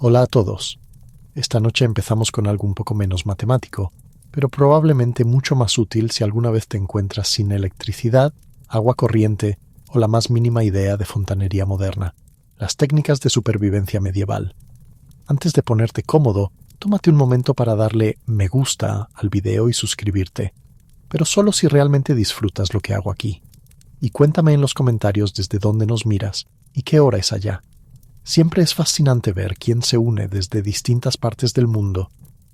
Hola a todos. Esta noche empezamos con algo un poco menos matemático, pero probablemente mucho más útil si alguna vez te encuentras sin electricidad, agua corriente o la más mínima idea de fontanería moderna. Las técnicas de supervivencia medieval. Antes de ponerte cómodo, tómate un momento para darle me gusta al video y suscribirte, pero solo si realmente disfrutas lo que hago aquí. Y cuéntame en los comentarios desde dónde nos miras y qué hora es allá. Siempre es fascinante ver quién se une desde distintas partes del mundo,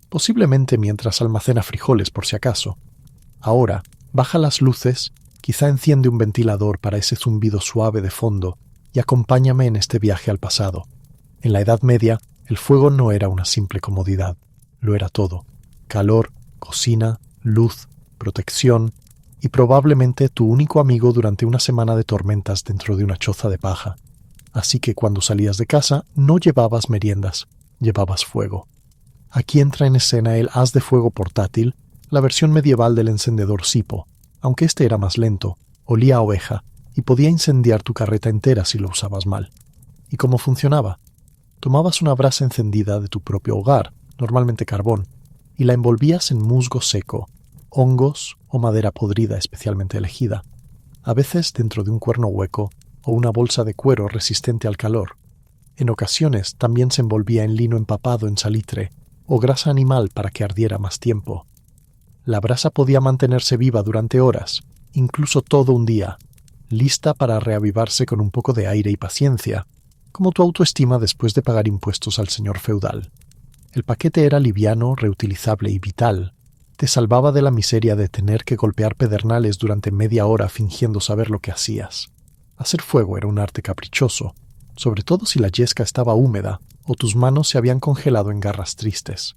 posiblemente mientras almacena frijoles por si acaso. Ahora, baja las luces, quizá enciende un ventilador para ese zumbido suave de fondo y acompáñame en este viaje al pasado. En la Edad Media, el fuego no era una simple comodidad, lo era todo. Calor, cocina, luz, protección y probablemente tu único amigo durante una semana de tormentas dentro de una choza de paja. Así que cuando salías de casa no llevabas meriendas, llevabas fuego. Aquí entra en escena el haz de fuego portátil, la versión medieval del encendedor Sipo, aunque este era más lento, olía a oveja y podía incendiar tu carreta entera si lo usabas mal. ¿Y cómo funcionaba? Tomabas una brasa encendida de tu propio hogar, normalmente carbón, y la envolvías en musgo seco, hongos o madera podrida especialmente elegida, a veces dentro de un cuerno hueco o una bolsa de cuero resistente al calor. En ocasiones también se envolvía en lino empapado en salitre o grasa animal para que ardiera más tiempo. La brasa podía mantenerse viva durante horas, incluso todo un día, lista para reavivarse con un poco de aire y paciencia, como tu autoestima después de pagar impuestos al señor feudal. El paquete era liviano, reutilizable y vital. Te salvaba de la miseria de tener que golpear pedernales durante media hora fingiendo saber lo que hacías. Hacer fuego era un arte caprichoso, sobre todo si la yesca estaba húmeda o tus manos se habían congelado en garras tristes.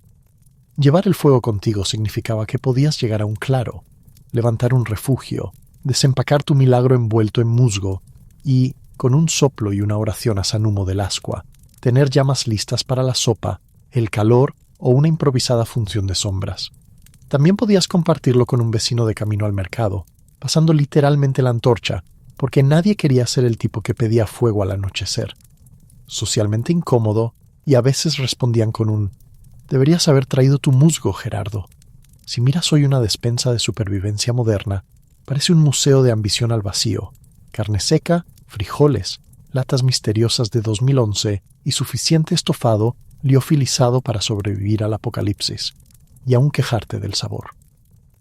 Llevar el fuego contigo significaba que podías llegar a un claro, levantar un refugio, desempacar tu milagro envuelto en musgo y, con un soplo y una oración a San Humo del Ascua, tener llamas listas para la sopa, el calor o una improvisada función de sombras. También podías compartirlo con un vecino de camino al mercado, pasando literalmente la antorcha, porque nadie quería ser el tipo que pedía fuego al anochecer. Socialmente incómodo, y a veces respondían con un «Deberías haber traído tu musgo, Gerardo». Si miras hoy una despensa de supervivencia moderna, parece un museo de ambición al vacío. Carne seca, frijoles, latas misteriosas de 2011 y suficiente estofado liofilizado para sobrevivir al apocalipsis, y aún quejarte del sabor.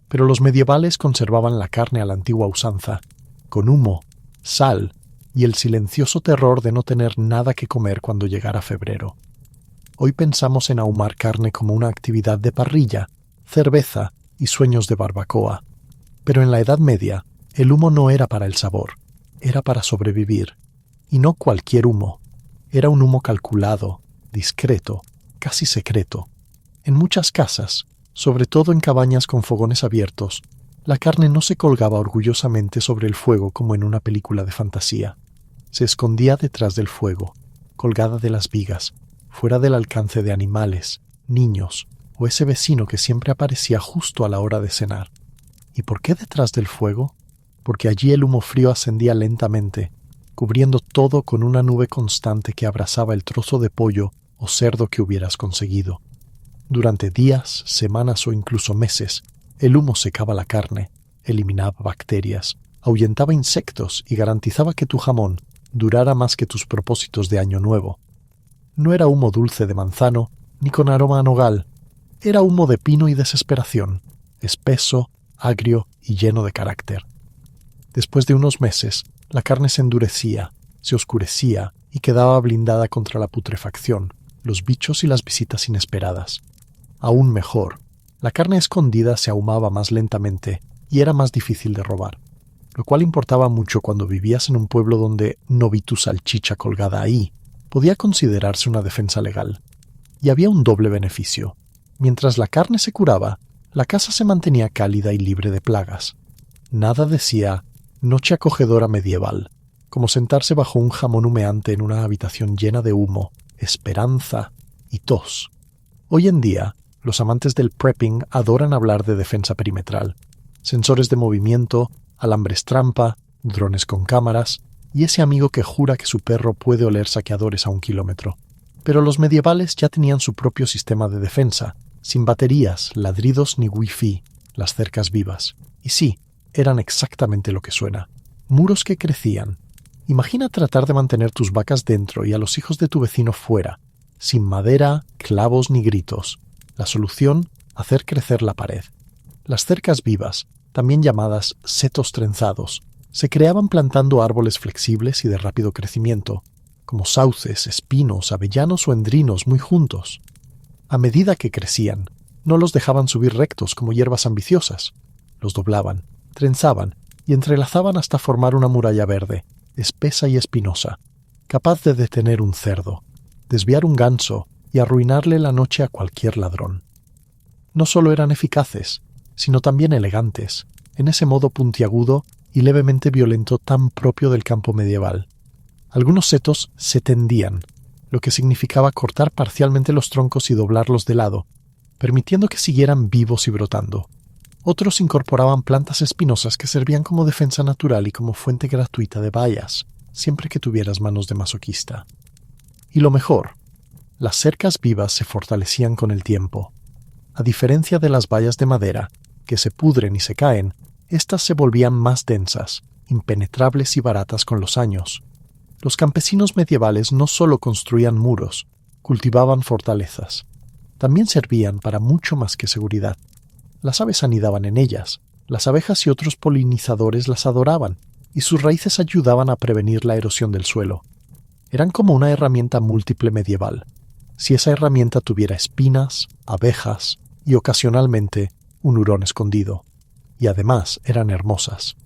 Pero los medievales conservaban la carne a la antigua usanza, con humo, sal y el silencioso terror de no tener nada que comer cuando llegara febrero. Hoy pensamos en ahumar carne como una actividad de parrilla, cerveza y sueños de barbacoa. Pero en la Edad Media, el humo no era para el sabor, era para sobrevivir. Y no cualquier humo. Era un humo calculado, discreto, casi secreto. En muchas casas, sobre todo en cabañas con fogones abiertos, la carne no se colgaba orgullosamente sobre el fuego como en una película de fantasía. Se escondía detrás del fuego, colgada de las vigas, fuera del alcance de animales, niños o ese vecino que siempre aparecía justo a la hora de cenar. ¿Y por qué detrás del fuego? Porque allí el humo frío ascendía lentamente, cubriendo todo con una nube constante que abrazaba el trozo de pollo o cerdo que hubieras conseguido. Durante días, semanas o incluso meses, el humo secaba la carne, eliminaba bacterias, ahuyentaba insectos y garantizaba que tu jamón durara más que tus propósitos de año nuevo. No era humo dulce de manzano, ni con aroma a nogal. Era humo de pino y desesperación, espeso, agrio y lleno de carácter. Después de unos meses, la carne se endurecía, se oscurecía y quedaba blindada contra la putrefacción, los bichos y las visitas inesperadas. Aún mejor, la carne escondida se ahumaba más lentamente y era más difícil de robar, lo cual importaba mucho cuando vivías en un pueblo donde no vi tu salchicha colgada ahí. Podía considerarse una defensa legal. Y había un doble beneficio. Mientras la carne se curaba, la casa se mantenía cálida y libre de plagas. Nada decía noche acogedora medieval, como sentarse bajo un jamón humeante en una habitación llena de humo, esperanza y tos. Hoy en día, los amantes del prepping adoran hablar de defensa perimetral, sensores de movimiento, alambres trampa, drones con cámaras y ese amigo que jura que su perro puede oler saqueadores a 1 kilómetro. Pero los medievales ya tenían su propio sistema de defensa, sin baterías, ladridos ni wifi, las cercas vivas. Y sí, eran exactamente lo que suena. Muros que crecían. Imagina tratar de mantener tus vacas dentro y a los hijos de tu vecino fuera, sin madera, clavos ni gritos. La solución, hacer crecer la pared. Las cercas vivas, también llamadas setos trenzados, se creaban plantando árboles flexibles y de rápido crecimiento, como sauces, espinos, avellanos o endrinos muy juntos. A medida que crecían, no los dejaban subir rectos como hierbas ambiciosas. Los doblaban, trenzaban y entrelazaban hasta formar una muralla verde, espesa y espinosa, capaz de detener un cerdo, desviar un ganso y arruinarle la noche a cualquier ladrón. No solo eran eficaces, sino también elegantes, en ese modo puntiagudo y levemente violento tan propio del campo medieval. Algunos setos se tendían, lo que significaba cortar parcialmente los troncos y doblarlos de lado, permitiendo que siguieran vivos y brotando. Otros incorporaban plantas espinosas que servían como defensa natural y como fuente gratuita de bayas, siempre que tuvieras manos de masoquista. Y lo mejor, las cercas vivas se fortalecían con el tiempo. A diferencia de las vallas de madera, que se pudren y se caen, éstas se volvían más densas, impenetrables y baratas con los años. Los campesinos medievales no solo construían muros, cultivaban fortalezas. También servían para mucho más que seguridad. Las aves anidaban en ellas, las abejas y otros polinizadores las adoraban, y sus raíces ayudaban a prevenir la erosión del suelo. Eran como una herramienta múltiple medieval. Si esa herramienta tuviera espinas, abejas y ocasionalmente un hurón escondido. Y además eran hermosas.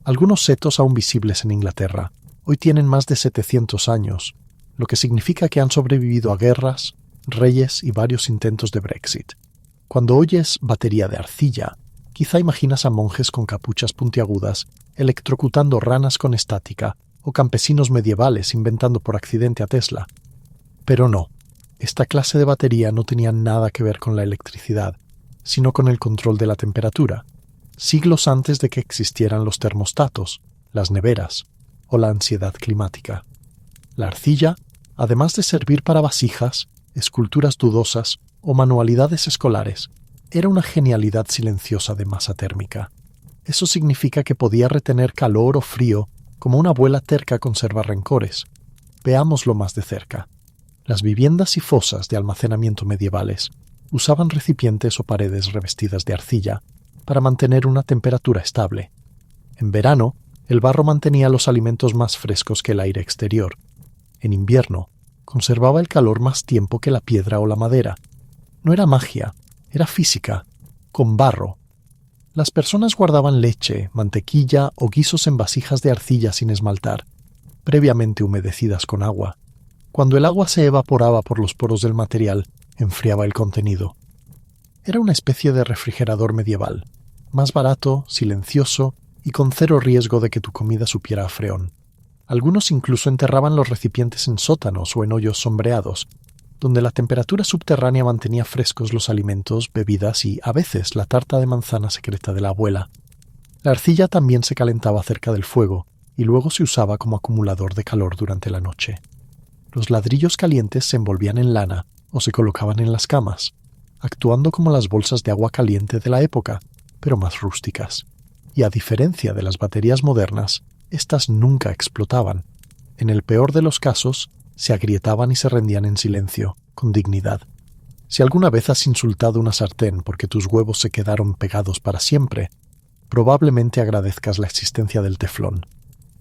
Algunos setos aún visibles en Inglaterra hoy tienen más de 700 años, lo que significa que han sobrevivido a guerras, reyes y varios intentos de Brexit. Cuando oyes batería de arcilla, quizá imaginas a monjes con capuchas puntiagudas electrocutando ranas con estática o campesinos medievales inventando por accidente a Tesla. Pero no, esta clase de batería no tenía nada que ver con la electricidad, sino con el control de la temperatura, siglos antes de que existieran los termostatos, las neveras o la ansiedad climática. La arcilla, además de servir para vasijas, esculturas dudosas o manualidades escolares, era una genialidad silenciosa de masa térmica. Eso significa que podía retener calor o frío como una abuela terca conserva rencores. Veámoslo más de cerca. Las viviendas y fosas de almacenamiento medievales usaban recipientes o paredes revestidas de arcilla para mantener una temperatura estable. En verano, el barro mantenía los alimentos más frescos que el aire exterior. En invierno, conservaba el calor más tiempo que la piedra o la madera. No era magia, era física, con barro. Las personas guardaban leche, mantequilla o guisos en vasijas de arcilla sin esmaltar, previamente humedecidas con agua. Cuando el agua se evaporaba por los poros del material, enfriaba el contenido. Era una especie de refrigerador medieval, más barato, silencioso y con cero riesgo de que tu comida supiera a freón. Algunos incluso enterraban los recipientes en sótanos o en hoyos sombreados, donde la temperatura subterránea mantenía frescos los alimentos, bebidas y, a veces, la tarta de manzana secreta de la abuela. La arcilla también se calentaba cerca del fuego y luego se usaba como acumulador de calor durante la noche. Los ladrillos calientes se envolvían en lana o se colocaban en las camas, actuando como las bolsas de agua caliente de la época, pero más rústicas. Y a diferencia de las baterías modernas, éstas nunca explotaban. En el peor de los casos, se agrietaban y se rendían en silencio, con dignidad. Si alguna vez has insultado una sartén porque tus huevos se quedaron pegados para siempre, probablemente agradezcas la existencia del teflón.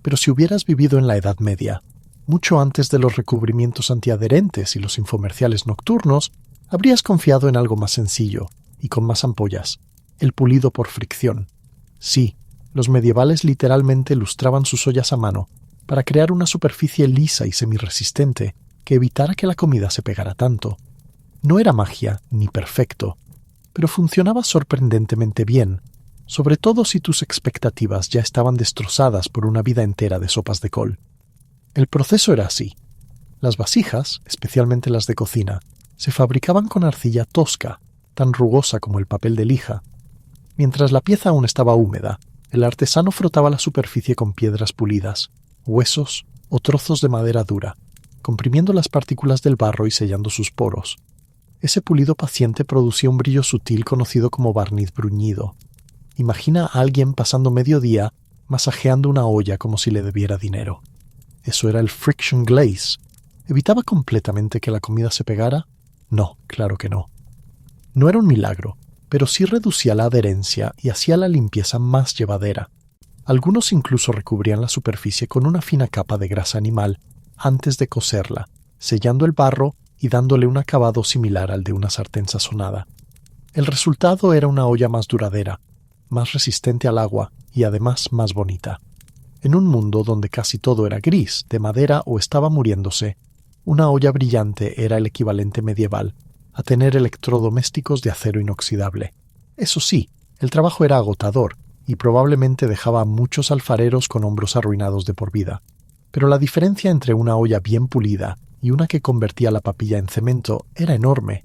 Pero si hubieras vivido en la Edad Media, mucho antes de los recubrimientos antiadherentes y los infomerciales nocturnos, habrías confiado en algo más sencillo y con más ampollas, el pulido por fricción. Sí, los medievales literalmente lustraban sus ollas a mano para crear una superficie lisa y semiresistente que evitara que la comida se pegara tanto. No era magia ni perfecto, pero funcionaba sorprendentemente bien, sobre todo si tus expectativas ya estaban destrozadas por una vida entera de sopas de col. El proceso era así. Las vasijas, especialmente las de cocina, se fabricaban con arcilla tosca, tan rugosa como el papel de lija. Mientras la pieza aún estaba húmeda, el artesano frotaba la superficie con piedras pulidas, huesos o trozos de madera dura, comprimiendo las partículas del barro y sellando sus poros. Ese pulido paciente producía un brillo sutil conocido como barniz bruñido. Imagina a alguien pasando medio día masajeando una olla como si le debiera dinero. Eso era el friction glaze. ¿Evitaba completamente que la comida se pegara? No, claro que no. No era un milagro, pero sí reducía la adherencia y hacía la limpieza más llevadera. Algunos incluso recubrían la superficie con una fina capa de grasa animal antes de cocerla, sellando el barro y dándole un acabado similar al de una sartén sazonada. El resultado era una olla más duradera, más resistente al agua y además más bonita. En un mundo donde casi todo era gris, de madera o estaba muriéndose, una olla brillante era el equivalente medieval a tener electrodomésticos de acero inoxidable. Eso sí, el trabajo era agotador y probablemente dejaba a muchos alfareros con hombros arruinados de por vida. Pero la diferencia entre una olla bien pulida y una que convertía la papilla en cemento era enorme.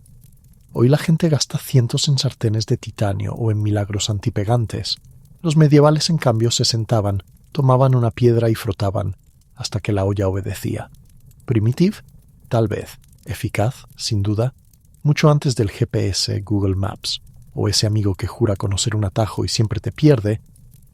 Hoy la gente gasta cientos en sartenes de titanio o en milagros antipegantes. Los medievales, en cambio, se sentaban, tomaban una piedra y frotaban, hasta que la olla obedecía. ¿Primitive? Tal vez. ¿Eficaz? Sin duda. Mucho antes del GPS, Google Maps, o ese amigo que jura conocer un atajo y siempre te pierde,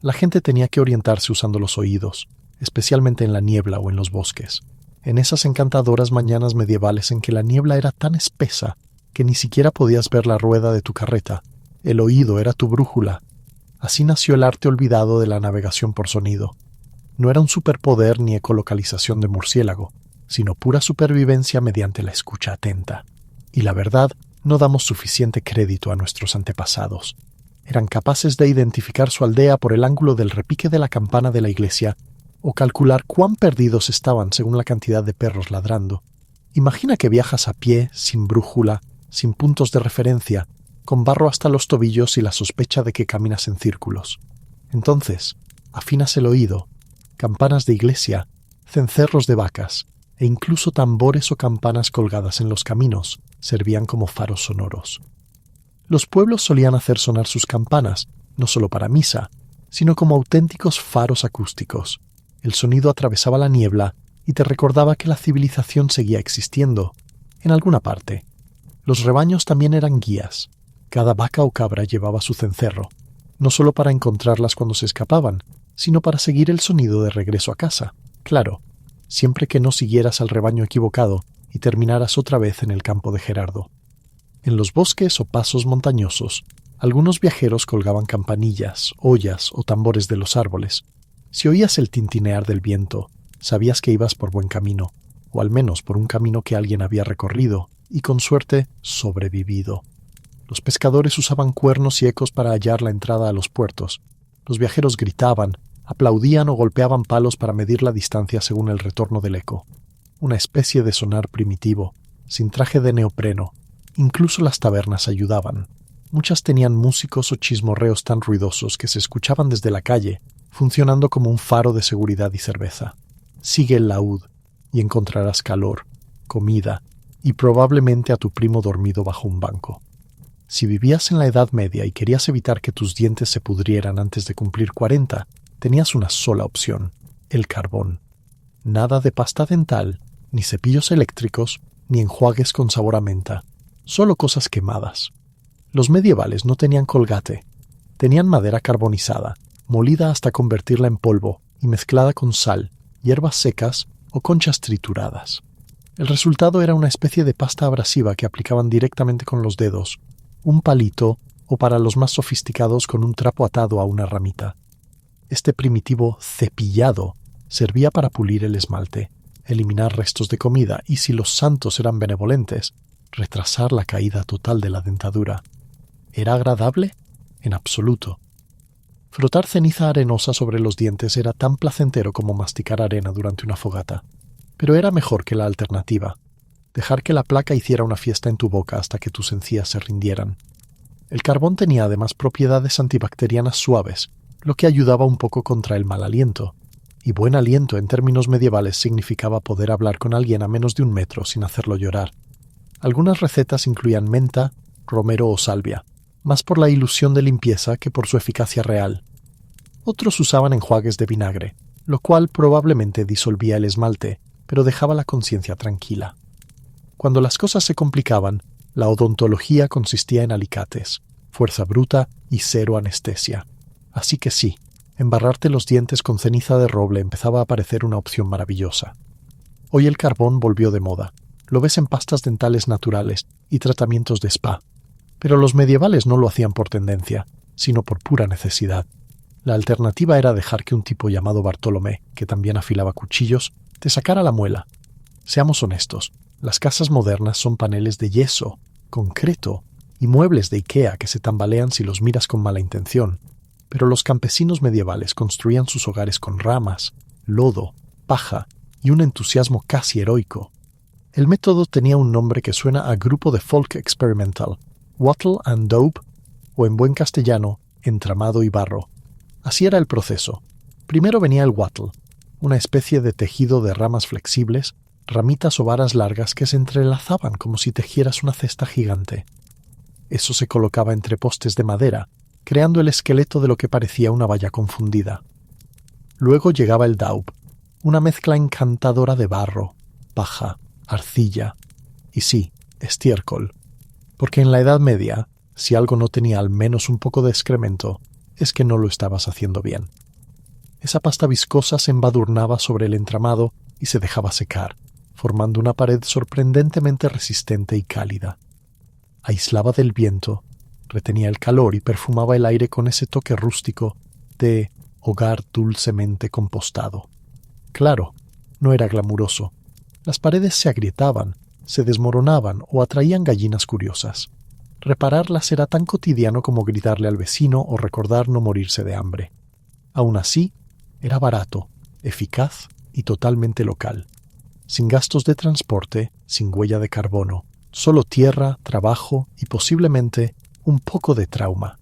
la gente tenía que orientarse usando los oídos, especialmente en la niebla o en los bosques. En esas encantadoras mañanas medievales en que la niebla era tan espesa que ni siquiera podías ver la rueda de tu carreta. El oído era tu brújula. Así nació el arte olvidado de la navegación por sonido. No era un superpoder ni ecolocalización de murciélago, sino pura supervivencia mediante la escucha atenta. Y la verdad, no damos suficiente crédito a nuestros antepasados. Eran capaces de identificar su aldea por el ángulo del repique de la campana de la iglesia o calcular cuán perdidos estaban según la cantidad de perros ladrando. Imagina que viajas a pie, sin brújula, sin puntos de referencia, con barro hasta los tobillos y la sospecha de que caminas en círculos. Entonces, afinas el oído, campanas de iglesia, cencerros de vacas e incluso tambores o campanas colgadas en los caminos servían como faros sonoros. Los pueblos solían hacer sonar sus campanas, no solo para misa, sino como auténticos faros acústicos. El sonido atravesaba la niebla y te recordaba que la civilización seguía existiendo, en alguna parte. Los rebaños también eran guías. Cada vaca o cabra llevaba su cencerro, no solo para encontrarlas cuando se escapaban, sino para seguir el sonido de regreso a casa. Claro, siempre que no siguieras al rebaño equivocado y terminaras otra vez en el campo de Gerardo. En los bosques o pasos montañosos, algunos viajeros colgaban campanillas, ollas o tambores de los árboles. Si oías el tintinear del viento, sabías que ibas por buen camino, o al menos por un camino que alguien había recorrido y, con suerte, sobrevivido. Los pescadores usaban cuernos y ecos para hallar la entrada a los puertos. Los viajeros gritaban, aplaudían o golpeaban palos para medir la distancia según el retorno del eco. Una especie de sonar primitivo, sin traje de neopreno. Incluso las tabernas ayudaban. Muchas tenían músicos o chismorreos tan ruidosos que se escuchaban desde la calle, funcionando como un faro de seguridad y cerveza. Sigue el laúd y encontrarás calor, comida y probablemente a tu primo dormido bajo un banco. Si vivías en la Edad Media y querías evitar que tus dientes se pudrieran antes de cumplir 40, tenías una sola opción: el carbón. Nada de pasta dental, ni cepillos eléctricos, ni enjuagues con sabor a menta. Solo cosas quemadas. Los medievales no tenían colgate. Tenían madera carbonizada, molida hasta convertirla en polvo y mezclada con sal, hierbas secas o conchas trituradas. El resultado era una especie de pasta abrasiva que aplicaban directamente con los dedos, un palito o, para los más sofisticados, con un trapo atado a una ramita. Este primitivo cepillado servía para pulir el esmalte, eliminar restos de comida y, si los santos eran benevolentes, retrasar la caída total de la dentadura. ¿Era agradable? En absoluto. Frotar ceniza arenosa sobre los dientes era tan placentero como masticar arena durante una fogata. Pero era mejor que la alternativa: dejar que la placa hiciera una fiesta en tu boca hasta que tus encías se rindieran. El carbón tenía además propiedades antibacterianas suaves, lo que ayudaba un poco contra el mal aliento. Y buen aliento en términos medievales significaba poder hablar con alguien a menos de 1 metro sin hacerlo llorar. Algunas recetas incluían menta, romero o salvia, más por la ilusión de limpieza que por su eficacia real. Otros usaban enjuagues de vinagre, lo cual probablemente disolvía el esmalte, pero dejaba la conciencia tranquila. Cuando las cosas se complicaban, la odontología consistía en alicates, fuerza bruta y cero anestesia. Así que sí, embarrarte los dientes con ceniza de roble empezaba a parecer una opción maravillosa. Hoy el carbón volvió de moda. Lo ves en pastas dentales naturales y tratamientos de spa. Pero los medievales no lo hacían por tendencia, sino por pura necesidad. La alternativa era dejar que un tipo llamado Bartolomé, que también afilaba cuchillos, te sacara la muela. Seamos honestos, las casas modernas son paneles de yeso, concreto y muebles de IKEA que se tambalean si los miras con mala intención. Pero los campesinos medievales construían sus hogares con ramas, lodo, paja y un entusiasmo casi heroico. El método tenía un nombre que suena a grupo de folk experimental, wattle and daub, o en buen castellano, entramado y barro. Así era el proceso. Primero venía el wattle, una especie de tejido de ramas flexibles, ramitas o varas largas que se entrelazaban como si tejieras una cesta gigante. Eso se colocaba entre postes de madera, creando el esqueleto de lo que parecía una valla confundida. Luego llegaba el daub, una mezcla encantadora de barro, paja, arcilla y sí, estiércol. Porque en la Edad Media, si algo no tenía al menos un poco de excremento, es que no lo estabas haciendo bien. Esa pasta viscosa se embadurnaba sobre el entramado y se dejaba secar, formando una pared sorprendentemente resistente y cálida. Aislaba del viento, retenía el calor y perfumaba el aire con ese toque rústico de hogar dulcemente compostado. Claro, no era glamuroso. Las paredes se agrietaban, se desmoronaban o atraían gallinas curiosas. Repararlas era tan cotidiano como gritarle al vecino o recordar no morirse de hambre. Aún así, era barato, eficaz y totalmente local. Sin gastos de transporte, sin huella de carbono, solo tierra, trabajo y posiblemente un poco de trauma.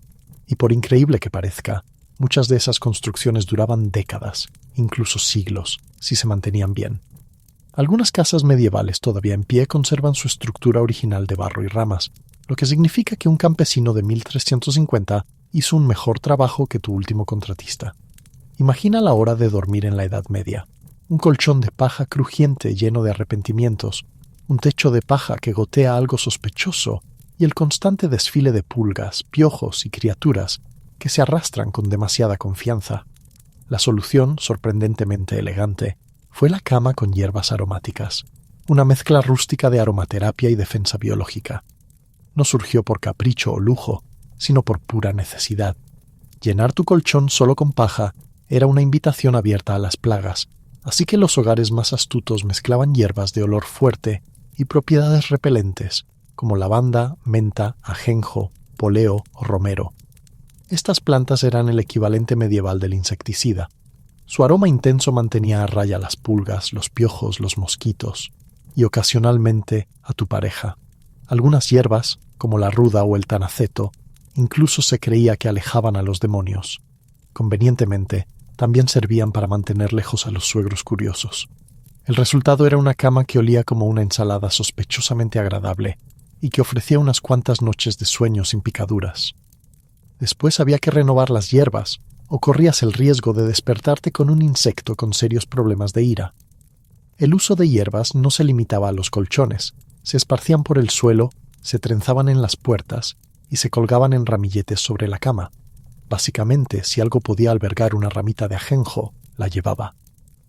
Y por increíble que parezca, muchas de esas construcciones duraban décadas, incluso siglos, si se mantenían bien. Algunas casas medievales todavía en pie conservan su estructura original de barro y ramas, lo que significa que un campesino de 1350 hizo un mejor trabajo que tu último contratista. Imagina la hora de dormir en la Edad Media. Un colchón de paja crujiente lleno de arrepentimientos, un techo de paja que gotea algo sospechoso y el constante desfile de pulgas, piojos y criaturas que se arrastran con demasiada confianza. La solución, sorprendentemente elegante, fue la cama con hierbas aromáticas, una mezcla rústica de aromaterapia y defensa biológica. No surgió por capricho o lujo, sino por pura necesidad. Llenar tu colchón solo con paja era una invitación abierta a las plagas, así que los hogares más astutos mezclaban hierbas de olor fuerte y propiedades repelentes, como lavanda, menta, ajenjo, poleo o romero. Estas plantas eran el equivalente medieval del insecticida. Su aroma intenso mantenía a raya las pulgas, los piojos, los mosquitos y ocasionalmente a tu pareja. Algunas hierbas, como la ruda o el tanaceto, incluso se creía que alejaban a los demonios. Convenientemente, también servían para mantener lejos a los suegros curiosos. El resultado era una cama que olía como una ensalada sospechosamente agradable y que ofrecía unas cuantas noches de sueño sin picaduras. Después había que renovar las hierbas, o corrías el riesgo de despertarte con un insecto con serios problemas de ira. El uso de hierbas no se limitaba a los colchones, se esparcían por el suelo, se trenzaban en las puertas y se colgaban en ramilletes sobre la cama. Básicamente, si algo podía albergar una ramita de ajenjo, la llevaba.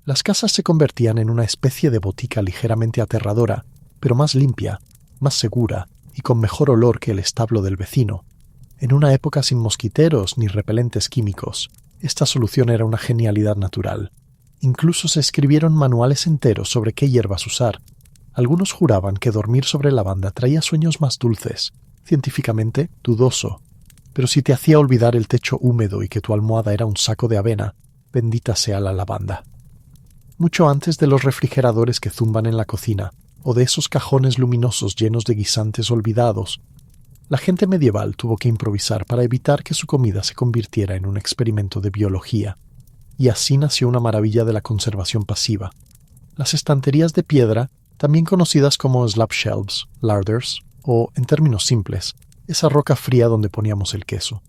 Las casas se convertían en una especie de botica ligeramente aterradora, pero más limpia, más segura y con mejor olor que el establo del vecino. En una época sin mosquiteros ni repelentes químicos, esta solución era una genialidad natural. Incluso se escribieron manuales enteros sobre qué hierbas usar. Algunos juraban que dormir sobre lavanda traía sueños más dulces, científicamente dudoso. Pero si te hacía olvidar el techo húmedo y que tu almohada era un saco de avena, bendita sea la lavanda. Mucho antes de los refrigeradores que zumban en la cocina, o de esos cajones luminosos llenos de guisantes olvidados, la gente medieval tuvo que improvisar para evitar que su comida se convirtiera en un experimento de biología, y así nació una maravilla de la conservación pasiva. Las estanterías de piedra, también conocidas como slab shelves, larders, o, en términos simples, esa roca fría donde poníamos el queso.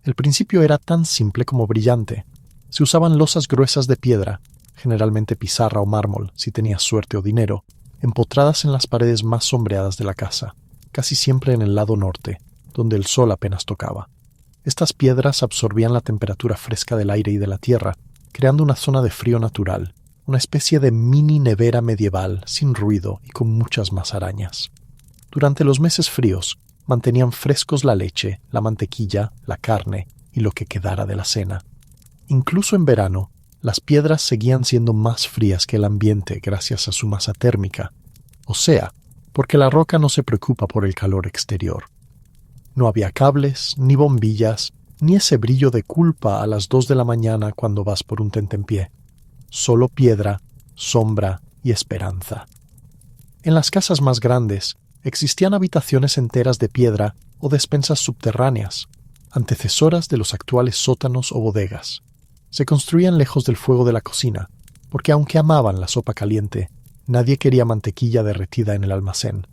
El principio era tan simple como brillante. Se usaban losas gruesas de piedra, generalmente pizarra o mármol, si tenías suerte o dinero, empotradas en las paredes más sombreadas de la casa, casi siempre en el lado norte, donde el sol apenas tocaba. Estas piedras absorbían la temperatura fresca del aire y de la tierra, creando una zona de frío natural, una especie de mini nevera medieval, sin ruido y con muchas más arañas. Durante los meses fríos, mantenían frescos la leche, la mantequilla, la carne y lo que quedara de la cena. Incluso en verano, las piedras seguían siendo más frías que el ambiente gracias a su masa térmica, o sea, porque la roca no se preocupa por el calor exterior. No había cables, ni bombillas, ni ese brillo de culpa a las 2 de la mañana cuando vas por un tentempié. Solo piedra, sombra y esperanza. En las casas más grandes existían habitaciones enteras de piedra o despensas subterráneas, antecesoras de los actuales sótanos o bodegas. Se construían lejos del fuego de la cocina, porque aunque amaban la sopa caliente, nadie quería mantequilla derretida en el almacén.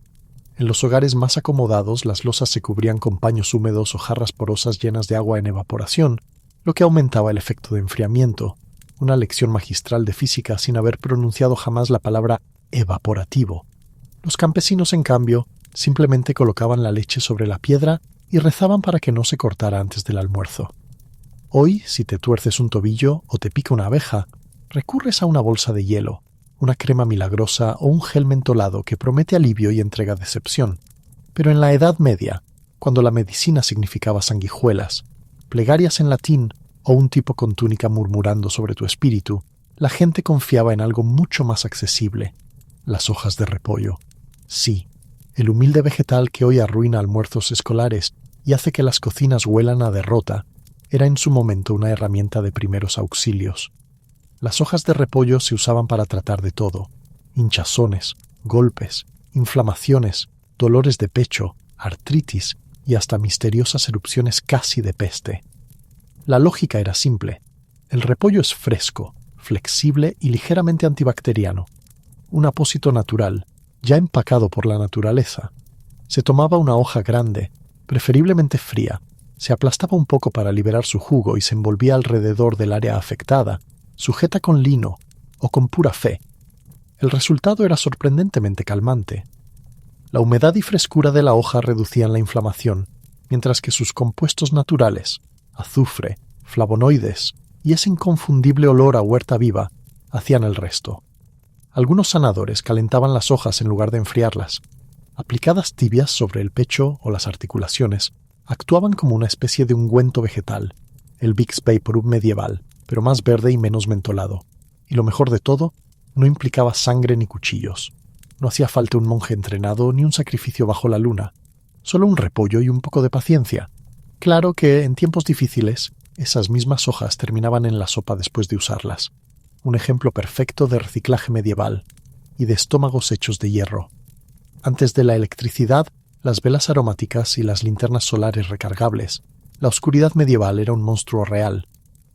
En los hogares más acomodados las losas se cubrían con paños húmedos o jarras porosas llenas de agua en evaporación, lo que aumentaba el efecto de enfriamiento, una lección magistral de física sin haber pronunciado jamás la palabra evaporativo. Los campesinos, en cambio, simplemente colocaban la leche sobre la piedra y rezaban para que no se cortara antes del almuerzo. Hoy, si te tuerces un tobillo o te pica una abeja, recurres a una bolsa de hielo, una crema milagrosa o un gel mentolado que promete alivio y entrega decepción. Pero en la Edad Media, cuando la medicina significaba sanguijuelas, plegarias en latín o un tipo con túnica murmurando sobre tu espíritu, la gente confiaba en algo mucho más accesible: las hojas de repollo. Sí, el humilde vegetal que hoy arruina almuerzos escolares y hace que las cocinas huelan a derrota, era en su momento una herramienta de primeros auxilios. Las hojas de repollo se usaban para tratar de todo: hinchazones, golpes, inflamaciones, dolores de pecho, artritis y hasta misteriosas erupciones casi de peste. La lógica era simple. El repollo es fresco, flexible y ligeramente antibacteriano. Un apósito natural, ya empacado por la naturaleza. Se tomaba una hoja grande, preferiblemente fría, se aplastaba un poco para liberar su jugo y se envolvía alrededor del área afectada, sujeta con lino o con pura fe. El resultado era sorprendentemente calmante. La humedad y frescura de la hoja reducían la inflamación, mientras que sus compuestos naturales, azufre, flavonoides y ese inconfundible olor a huerta viva, hacían el resto. Algunos sanadores calentaban las hojas en lugar de enfriarlas. Aplicadas tibias sobre el pecho o las articulaciones, actuaban como una especie de ungüento vegetal, el Vicks Vaporub medieval, pero más verde y menos mentolado. Y lo mejor de todo, no implicaba sangre ni cuchillos. No hacía falta un monje entrenado ni un sacrificio bajo la luna. Solo un repollo y un poco de paciencia. Claro que, en tiempos difíciles, esas mismas hojas terminaban en la sopa después de usarlas. Un ejemplo perfecto de reciclaje medieval y de estómagos hechos de hierro. Antes de la electricidad, las velas aromáticas y las linternas solares recargables, la oscuridad medieval era un monstruo real.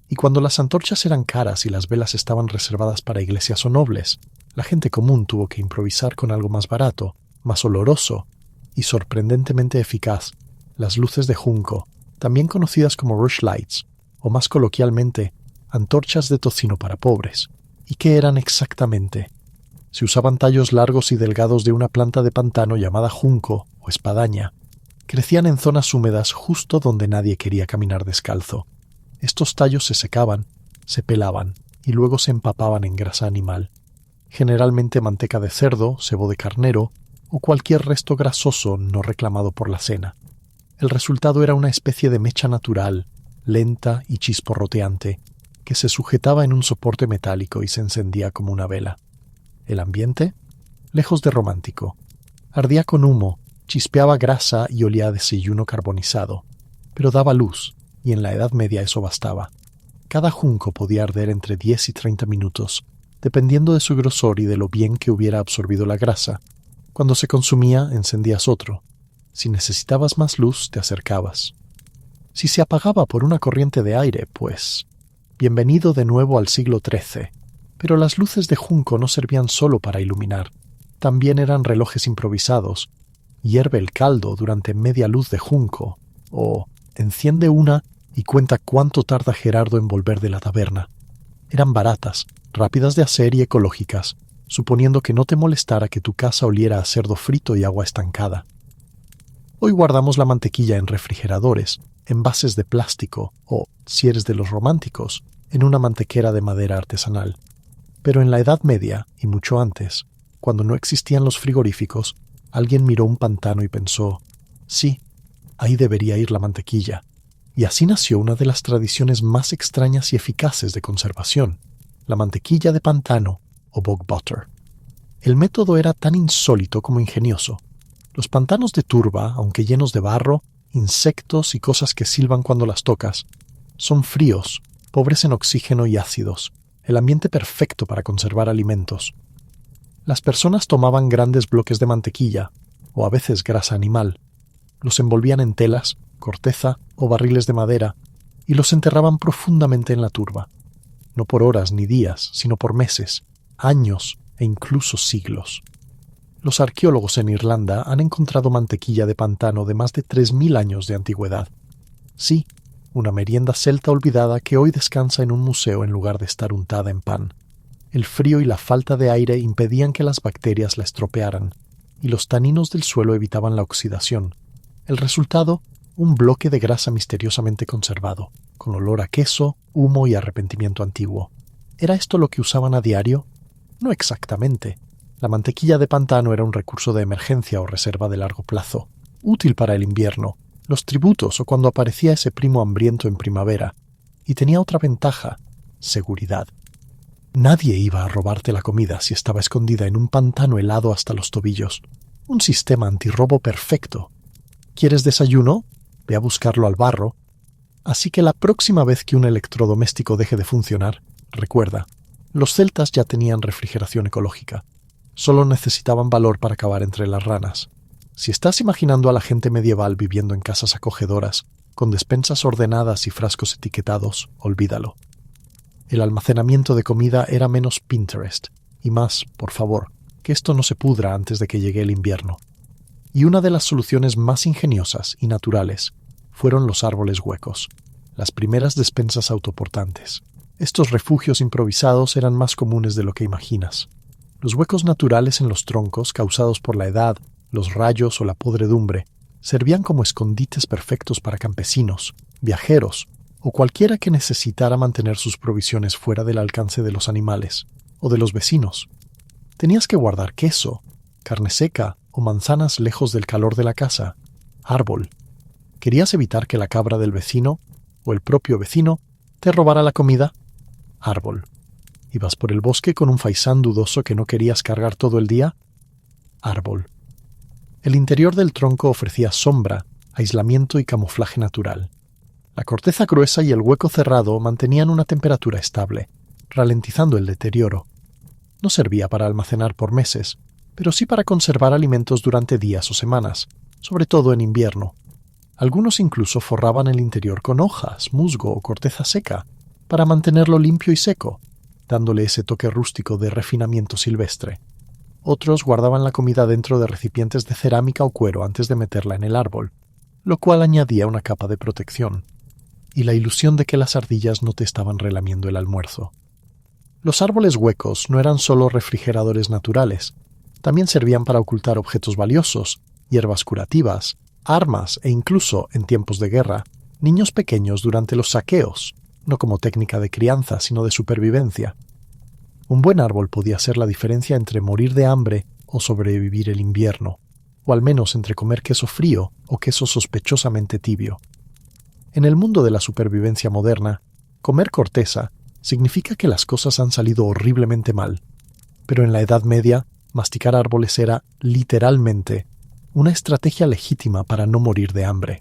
Y cuando las antorchas eran caras y las velas estaban reservadas para iglesias o nobles, la gente común tuvo que improvisar con algo más barato, más oloroso y sorprendentemente eficaz: las luces de junco, también conocidas como rushlights, o más coloquialmente, antorchas de tocino para pobres. ¿Y qué eran exactamente? Se usaban tallos largos y delgados de una planta de pantano llamada junco o espadaña. Crecían en zonas húmedas justo donde nadie quería caminar descalzo. Estos tallos se secaban, se pelaban y luego se empapaban en grasa animal, generalmente manteca de cerdo, sebo de carnero o cualquier resto grasoso no reclamado por la cena. El resultado era una especie de mecha natural, lenta y chisporroteante, que se sujetaba en un soporte metálico y se encendía como una vela. El ambiente, lejos de romántico, ardía con humo, chispeaba grasa y olía a desayuno carbonizado, pero daba luz, y en la Edad Media eso bastaba. Cada junco podía arder entre 10 y 30 minutos, dependiendo de su grosor y de lo bien que hubiera absorbido la grasa. Cuando se consumía, encendías otro. Si necesitabas más luz, te acercabas. Si se apagaba por una corriente de aire, pues bienvenido de nuevo al siglo XIII. Pero las luces de junco no servían solo para iluminar. También eran relojes improvisados. Hierve el caldo durante media luz de junco, o enciende una y cuenta cuánto tarda Gerardo en volver de la taberna. Eran baratas, rápidas de hacer y ecológicas, suponiendo que no te molestara que tu casa oliera a cerdo frito y agua estancada. Hoy guardamos la mantequilla en refrigeradores, envases de plástico o, si eres de los románticos, en una mantequera de madera artesanal. Pero en la Edad Media, y mucho antes, cuando no existían los frigoríficos, alguien miró un pantano y pensó, sí, ahí debería ir la mantequilla. Y así nació una de las tradiciones más extrañas y eficaces de conservación, la mantequilla de pantano o bog butter. El método era tan insólito como ingenioso. Los pantanos de turba, aunque llenos de barro, insectos y cosas que silban cuando las tocas, son fríos, pobres en oxígeno y ácidos, el ambiente perfecto para conservar alimentos. Las personas tomaban grandes bloques de mantequilla, o a veces grasa animal, los envolvían en telas, corteza o barriles de madera y los enterraban profundamente en la turba, no por horas ni días, sino por meses, años e incluso siglos. Los arqueólogos en Irlanda han encontrado mantequilla de pantano de más de 3.000 años de antigüedad. Sí, una merienda celta olvidada que hoy descansa en un museo en lugar de estar untada en pan. El frío y la falta de aire impedían que las bacterias la estropearan, y los taninos del suelo evitaban la oxidación. El resultado, un bloque de grasa misteriosamente conservado, con olor a queso, humo y arrepentimiento antiguo. ¿Era esto lo que usaban a diario? No exactamente. La mantequilla de pantano era un recurso de emergencia o reserva de largo plazo, útil para el invierno, los tributos o cuando aparecía ese primo hambriento en primavera, y tenía otra ventaja: seguridad. Nadie iba a robarte la comida si estaba escondida en un pantano helado hasta los tobillos. Un sistema antirrobo perfecto. ¿Quieres desayuno? Ve a buscarlo al barro. Así que la próxima vez que un electrodoméstico deje de funcionar, recuerda, los celtas ya tenían refrigeración ecológica. Solo necesitaban valor para cavar entre las ranas. Si estás imaginando a la gente medieval viviendo en casas acogedoras, con despensas ordenadas y frascos etiquetados, olvídalo. El almacenamiento de comida era menos Pinterest, y más, por favor, que esto no se pudra antes de que llegue el invierno. Y una de las soluciones más ingeniosas y naturales fueron los árboles huecos, las primeras despensas autoportantes. Estos refugios improvisados eran más comunes de lo que imaginas. Los huecos naturales en los troncos, causados por la edad, los rayos o la podredumbre, servían como escondites perfectos para campesinos, viajeros o cualquiera que necesitara mantener sus provisiones fuera del alcance de los animales o de los vecinos. Tenías que guardar queso, carne seca o manzanas lejos del calor de la casa. Árbol. ¿Querías evitar que la cabra del vecino o el propio vecino te robara la comida? Árbol. ¿Ibas por el bosque con un faisán dudoso que no querías cargar todo el día? Árbol. El interior del tronco ofrecía sombra, aislamiento y camuflaje natural. La corteza gruesa y el hueco cerrado mantenían una temperatura estable, ralentizando el deterioro. No servía para almacenar por meses, pero sí para conservar alimentos durante días o semanas, sobre todo en invierno. Algunos incluso forraban el interior con hojas, musgo o corteza seca, para mantenerlo limpio y seco, dándole ese toque rústico de refinamiento silvestre. Otros guardaban la comida dentro de recipientes de cerámica o cuero antes de meterla en el árbol, lo cual añadía una capa de protección, y la ilusión de que las ardillas no te estaban relamiendo el almuerzo. Los árboles huecos no eran solo refrigeradores naturales, también servían para ocultar objetos valiosos, hierbas curativas, armas e incluso, en tiempos de guerra, niños pequeños durante los saqueos, no como técnica de crianza, sino de supervivencia. Un buen árbol podía ser la diferencia entre morir de hambre o sobrevivir el invierno, o al menos entre comer queso frío o queso sospechosamente tibio. En el mundo de la supervivencia moderna, comer corteza significa que las cosas han salido horriblemente mal, pero en la Edad Media, masticar árboles era, literalmente, una estrategia legítima para no morir de hambre.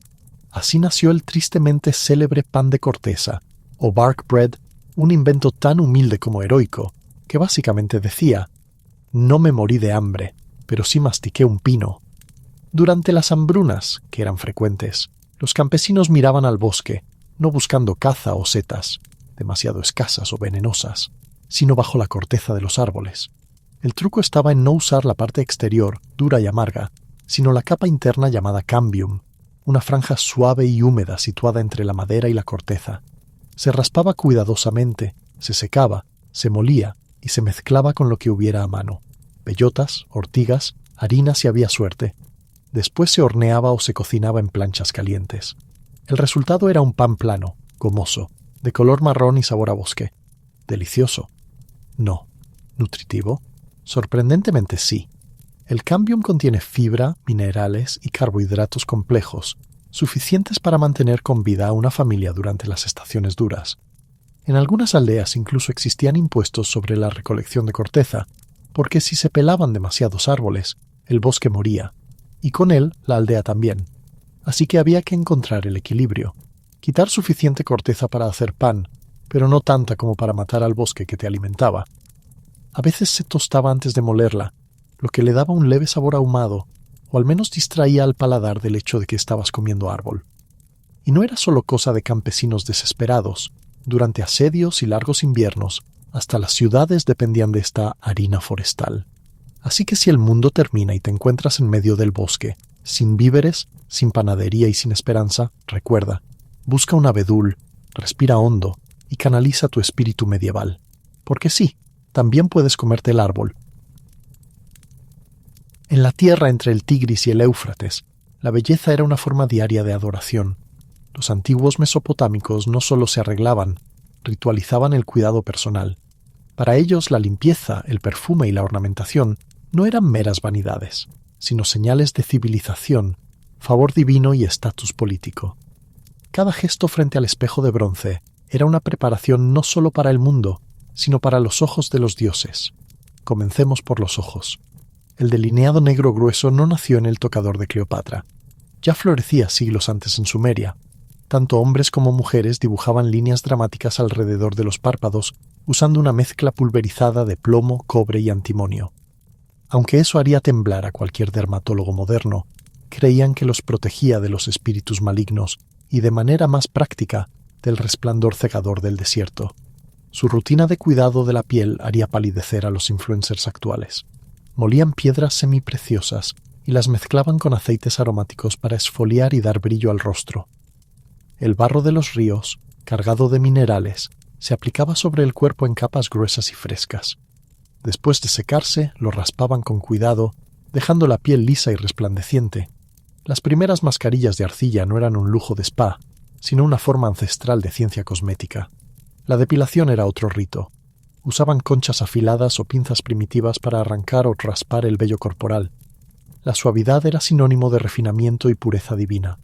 Así nació el tristemente célebre pan de corteza, o bark bread, un invento tan humilde como heroico, que básicamente decía: no me morí de hambre, pero sí mastiqué un pino. Durante las hambrunas, que eran frecuentes, los campesinos miraban al bosque, no buscando caza o setas, demasiado escasas o venenosas, sino bajo la corteza de los árboles. El truco estaba en no usar la parte exterior, dura y amarga, sino la capa interna llamada cambium, una franja suave y húmeda situada entre la madera y la corteza. Se raspaba cuidadosamente, Se secaba, se molía y se mezclaba con lo que hubiera a mano: bellotas, ortigas, harina si había suerte. Después se horneaba o se cocinaba en planchas calientes. El resultado era un pan plano, gomoso, de color marrón y sabor a bosque. Delicioso. No. ¿Nutritivo? Sorprendentemente sí. El cambium contiene fibra, minerales y carbohidratos complejos, suficientes para mantener con vida a una familia durante las estaciones duras. En algunas aldeas incluso existían impuestos sobre la recolección de corteza, porque si se pelaban demasiados árboles, el bosque moría, y con él la aldea también. Así que había que encontrar el equilibrio, quitar suficiente corteza para hacer pan, pero no tanta como para matar al bosque que te alimentaba. A veces se tostaba antes de molerla, lo que le daba un leve sabor ahumado, o al menos distraía al paladar del hecho de que estabas comiendo árbol. Y no era solo cosa de campesinos desesperados. Durante asedios y largos inviernos, hasta las ciudades dependían de esta harina forestal. Así que si el mundo termina y te encuentras en medio del bosque, sin víveres, sin panadería y sin esperanza, recuerda, busca un abedul, respira hondo y canaliza tu espíritu medieval. Porque sí, también puedes comerte el árbol. En la tierra entre el Tigris y el Éufrates, la belleza era una forma diaria de adoración. Los antiguos mesopotámicos no solo se arreglaban, ritualizaban el cuidado personal. Para ellos la limpieza, el perfume y la ornamentación no eran meras vanidades, sino señales de civilización, favor divino y estatus político. Cada gesto frente al espejo de bronce era una preparación no solo para el mundo, sino para los ojos de los dioses. Comencemos por los ojos. El delineado negro grueso no nació en el tocador de Cleopatra. Ya florecía siglos antes en Sumeria. Tanto hombres como mujeres dibujaban líneas dramáticas alrededor de los párpados usando una mezcla pulverizada de plomo, cobre y antimonio. Aunque eso haría temblar a cualquier dermatólogo moderno, creían que los protegía de los espíritus malignos y, de manera más práctica, del resplandor cegador del desierto. Su rutina de cuidado de la piel haría palidecer a los influencers actuales. Molían piedras semipreciosas y las mezclaban con aceites aromáticos para esfoliar y dar brillo al rostro. El barro de los ríos, cargado de minerales, se aplicaba sobre el cuerpo en capas gruesas y frescas. Después de secarse, lo raspaban con cuidado, dejando la piel lisa y resplandeciente. Las primeras mascarillas de arcilla no eran un lujo de spa, sino una forma ancestral de ciencia cosmética. La depilación era otro rito. Usaban conchas afiladas o pinzas primitivas para arrancar o raspar el vello corporal. La suavidad era sinónimo de refinamiento y pureza divina.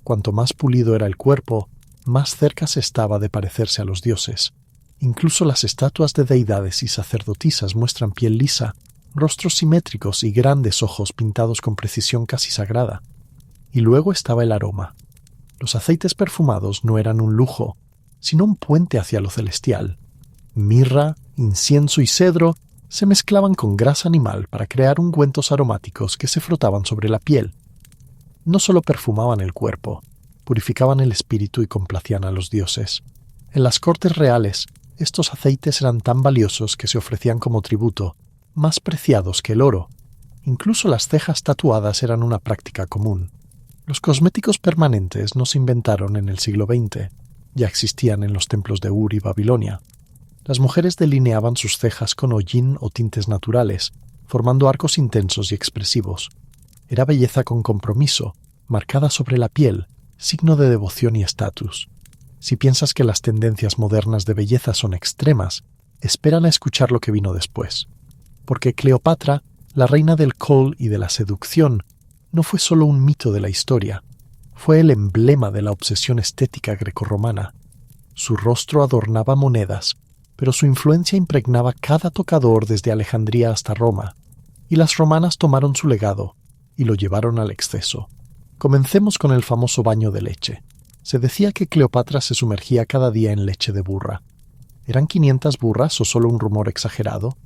Cuanto más pulido era el cuerpo, más cerca se estaba de parecerse a los dioses. Incluso las estatuas de deidades y sacerdotisas muestran piel lisa, rostros simétricos y grandes ojos pintados con precisión casi sagrada. Y luego estaba el aroma. Los aceites perfumados no eran un lujo, sino un puente hacia lo celestial. Mirra, incienso y cedro se mezclaban con grasa animal para crear ungüentos aromáticos que se frotaban sobre la piel. No solo perfumaban el cuerpo, purificaban el espíritu y complacían a los dioses. En las cortes reales, estos aceites eran tan valiosos que se ofrecían como tributo, más preciados que el oro. Incluso las cejas tatuadas eran una práctica común. Los cosméticos permanentes no se inventaron en el siglo XX, ya existían en los templos de Ur y Babilonia. Las mujeres delineaban sus cejas con hollín o tintes naturales, formando arcos intensos y expresivos. Era belleza con compromiso, marcada sobre la piel, signo de devoción y estatus. Si piensas que las tendencias modernas de belleza son extremas, esperan a escuchar lo que vino después. Porque Cleopatra, la reina del Kol y de la seducción, no fue solo un mito de la historia, fue el emblema de la obsesión estética grecorromana. Su rostro adornaba monedas, pero su influencia impregnaba cada tocador desde Alejandría hasta Roma, y las romanas tomaron su legado y lo llevaron al exceso. Comencemos con el famoso baño de leche. Se decía que Cleopatra se sumergía cada día en leche de burra. ¿Eran 500 burras o solo un rumor exagerado?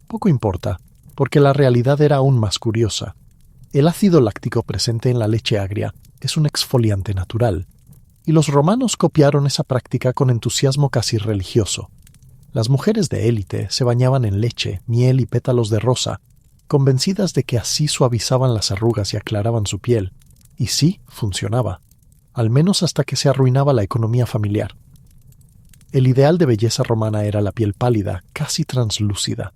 Poco importa, porque la realidad era aún más curiosa. El ácido láctico presente en la leche agria es un exfoliante natural, y los romanos copiaron esa práctica con entusiasmo casi religioso. Las mujeres de élite se bañaban en leche, miel y pétalos de rosa, convencidas de que así suavizaban las arrugas y aclaraban su piel. Y sí, funcionaba, al menos hasta que se arruinaba la economía familiar. El ideal de belleza romana era la piel pálida, casi translúcida.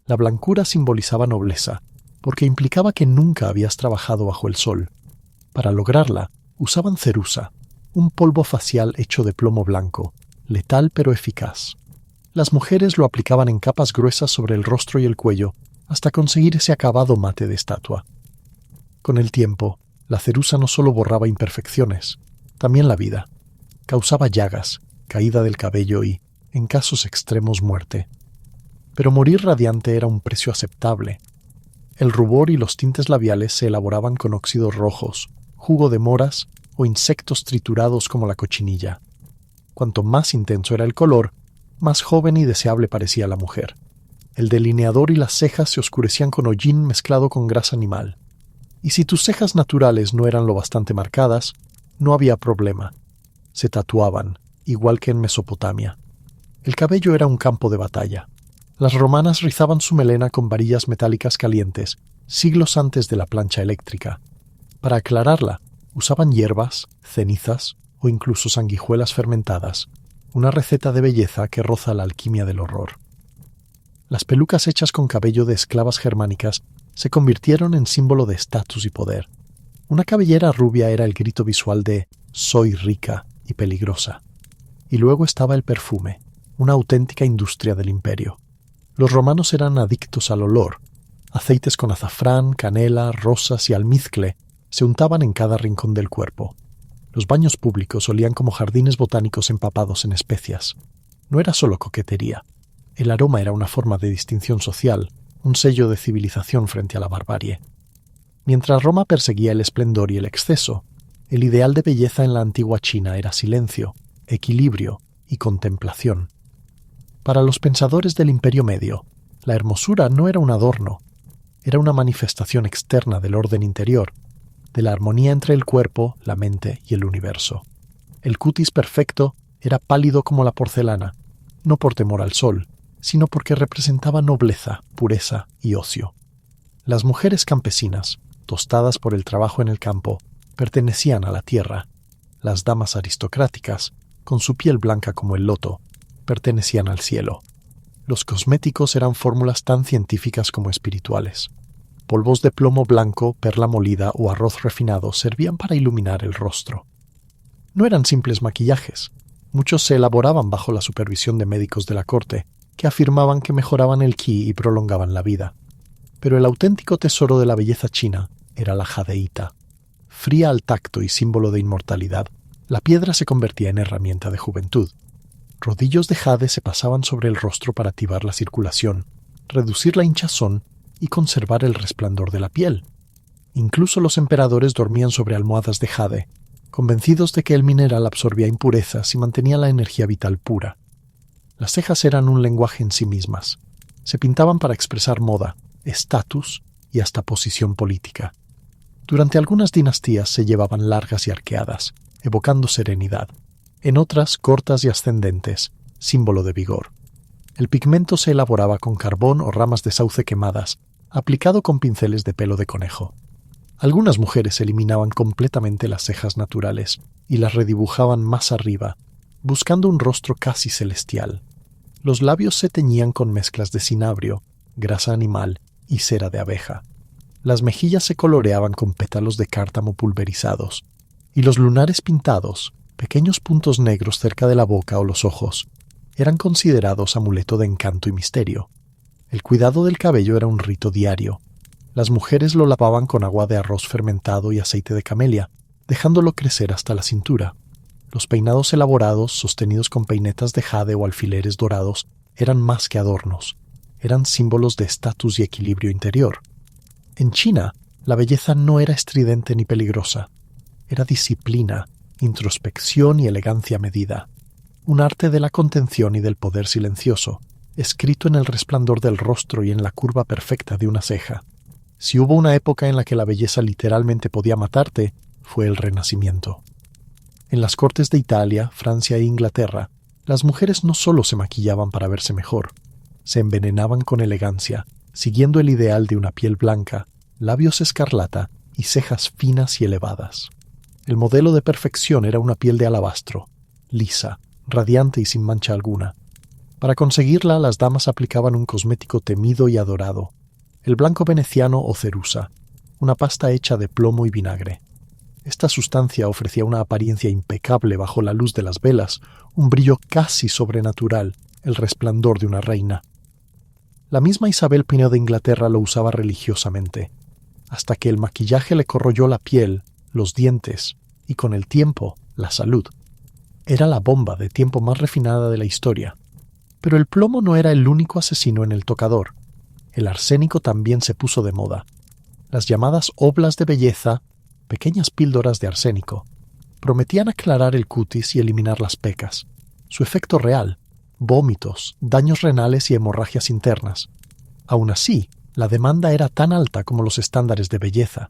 La blancura simbolizaba nobleza, porque implicaba que nunca habías trabajado bajo el sol. Para lograrla, usaban cerusa, un polvo facial hecho de plomo blanco, letal pero eficaz. Las mujeres lo aplicaban en capas gruesas sobre el rostro y el cuello, hasta conseguir ese acabado mate de estatua. Con el tiempo, la cerusa no solo borraba imperfecciones, también la vida. Causaba llagas, caída del cabello y, en casos extremos, muerte. Pero morir radiante era un precio aceptable. El rubor y los tintes labiales se elaboraban con óxidos rojos, jugo de moras o insectos triturados como la cochinilla. Cuanto más intenso era el color, más joven y deseable parecía la mujer. El delineador y las cejas se oscurecían con hollín mezclado con grasa animal. Y si tus cejas naturales no eran lo bastante marcadas, no había problema. Se tatuaban, igual que en Mesopotamia. El cabello era un campo de batalla. Las romanas rizaban su melena con varillas metálicas calientes, siglos antes de la plancha eléctrica. Para aclararla, usaban hierbas, cenizas o incluso sanguijuelas fermentadas, una receta de belleza que roza la alquimia del horror. Las pelucas hechas con cabello de esclavas germánicas se convirtieron en símbolo de estatus y poder. Una cabellera rubia era el grito visual de «soy rica y peligrosa». Y luego estaba el perfume, una auténtica industria del imperio. Los romanos eran adictos al olor. Aceites con azafrán, canela, rosas y almizcle se untaban en cada rincón del cuerpo. Los baños públicos olían como jardines botánicos empapados en especias. No era solo coquetería. El aroma era una forma de distinción social, un sello de civilización frente a la barbarie. Mientras Roma perseguía el esplendor y el exceso, el ideal de belleza en la antigua China era silencio, equilibrio y contemplación. Para los pensadores del Imperio Medio, la hermosura no era un adorno, era una manifestación externa del orden interior, de la armonía entre el cuerpo, la mente y el universo. El cutis perfecto era pálido como la porcelana, no por temor al sol, sino porque representaba nobleza, pureza y ocio. Las mujeres campesinas, tostadas por el trabajo en el campo, pertenecían a la tierra. Las damas aristocráticas, con su piel blanca como el loto, pertenecían al cielo. Los cosméticos eran fórmulas tan científicas como espirituales. Polvos de plomo blanco, perla molida o arroz refinado servían para iluminar el rostro. No eran simples maquillajes. Muchos se elaboraban bajo la supervisión de médicos de la corte, que afirmaban que mejoraban el ki y prolongaban la vida. Pero el auténtico tesoro de la belleza china era la jadeíta. Fría al tacto y símbolo de inmortalidad, la piedra se convertía en herramienta de juventud. Rodillos de jade se pasaban sobre el rostro para activar la circulación, reducir la hinchazón y conservar el resplandor de la piel. Incluso los emperadores dormían sobre almohadas de jade, convencidos de que el mineral absorbía impurezas y mantenía la energía vital pura. Las cejas eran un lenguaje en sí mismas. Se pintaban para expresar moda, estatus y hasta posición política. Durante algunas dinastías se llevaban largas y arqueadas, evocando serenidad. En otras, cortas y ascendentes, símbolo de vigor. El pigmento se elaboraba con carbón o ramas de sauce quemadas, aplicado con pinceles de pelo de conejo. Algunas mujeres eliminaban completamente las cejas naturales y las redibujaban más arriba, buscando un rostro casi celestial. Los labios se teñían con mezclas de cinabrio, grasa animal y cera de abeja. Las mejillas se coloreaban con pétalos de cártamo pulverizados, y los lunares pintados, pequeños puntos negros cerca de la boca o los ojos, eran considerados amuleto de encanto y misterio. El cuidado del cabello era un rito diario. Las mujeres lo lavaban con agua de arroz fermentado y aceite de camelia, dejándolo crecer hasta la cintura. Los peinados elaborados, sostenidos con peinetas de jade o alfileres dorados, eran más que adornos. Eran símbolos de estatus y equilibrio interior. En China, la belleza no era estridente ni peligrosa. Era disciplina, introspección y elegancia medida. Un arte de la contención y del poder silencioso, escrito en el resplandor del rostro y en la curva perfecta de una ceja. Si hubo una época en la que la belleza literalmente podía matarte, fue el Renacimiento. En las cortes de Italia, Francia e Inglaterra, las mujeres no solo se maquillaban para verse mejor, se envenenaban con elegancia, siguiendo el ideal de una piel blanca, labios escarlata y cejas finas y elevadas. El modelo de perfección era una piel de alabastro, lisa, radiante y sin mancha alguna. Para conseguirla, las damas aplicaban un cosmético temido y adorado, el blanco veneciano o cerusa, una pasta hecha de plomo y vinagre. Esta sustancia ofrecía una apariencia impecable bajo la luz de las velas, un brillo casi sobrenatural, el resplandor de una reina. La misma Isabel I de Inglaterra lo usaba religiosamente, hasta que el maquillaje le corroyó la piel, los dientes y, con el tiempo, la salud. Era la bomba de tiempo más refinada de la historia. Pero el plomo no era el único asesino en el tocador. El arsénico también se puso de moda. Las llamadas oblas de belleza, pequeñas píldoras de arsénico, prometían aclarar el cutis y eliminar las pecas. Su efecto real: vómitos, daños renales y hemorragias internas. Aún así, la demanda era tan alta como los estándares de belleza.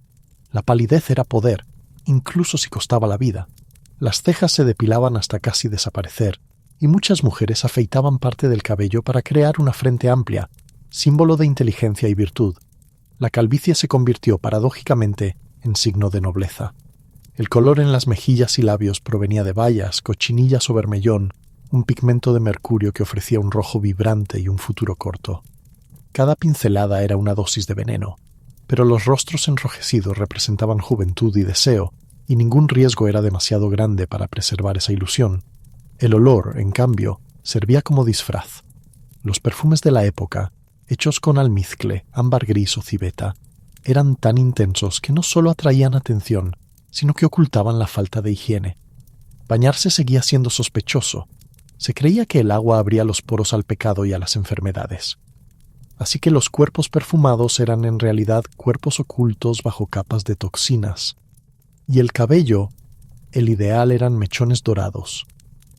La palidez era poder, incluso si costaba la vida. Las cejas se depilaban hasta casi desaparecer, y muchas mujeres afeitaban parte del cabello para crear una frente amplia, símbolo de inteligencia y virtud. La calvicie se convirtió, paradójicamente, en signo de nobleza. El color en las mejillas y labios provenía de bayas, cochinillas o bermellón, un pigmento de mercurio que ofrecía un rojo vibrante y un futuro corto. Cada pincelada era una dosis de veneno, pero los rostros enrojecidos representaban juventud y deseo, y ningún riesgo era demasiado grande para preservar esa ilusión. El olor, en cambio, servía como disfraz. Los perfumes de la época, hechos con almizcle, ámbar gris o civeta, eran tan intensos que no solo atraían atención, sino que ocultaban la falta de higiene. Bañarse seguía siendo sospechoso. Se creía que el agua abría los poros al pecado y a las enfermedades. Así que los cuerpos perfumados eran en realidad cuerpos ocultos bajo capas de toxinas. Y el cabello, el ideal eran mechones dorados.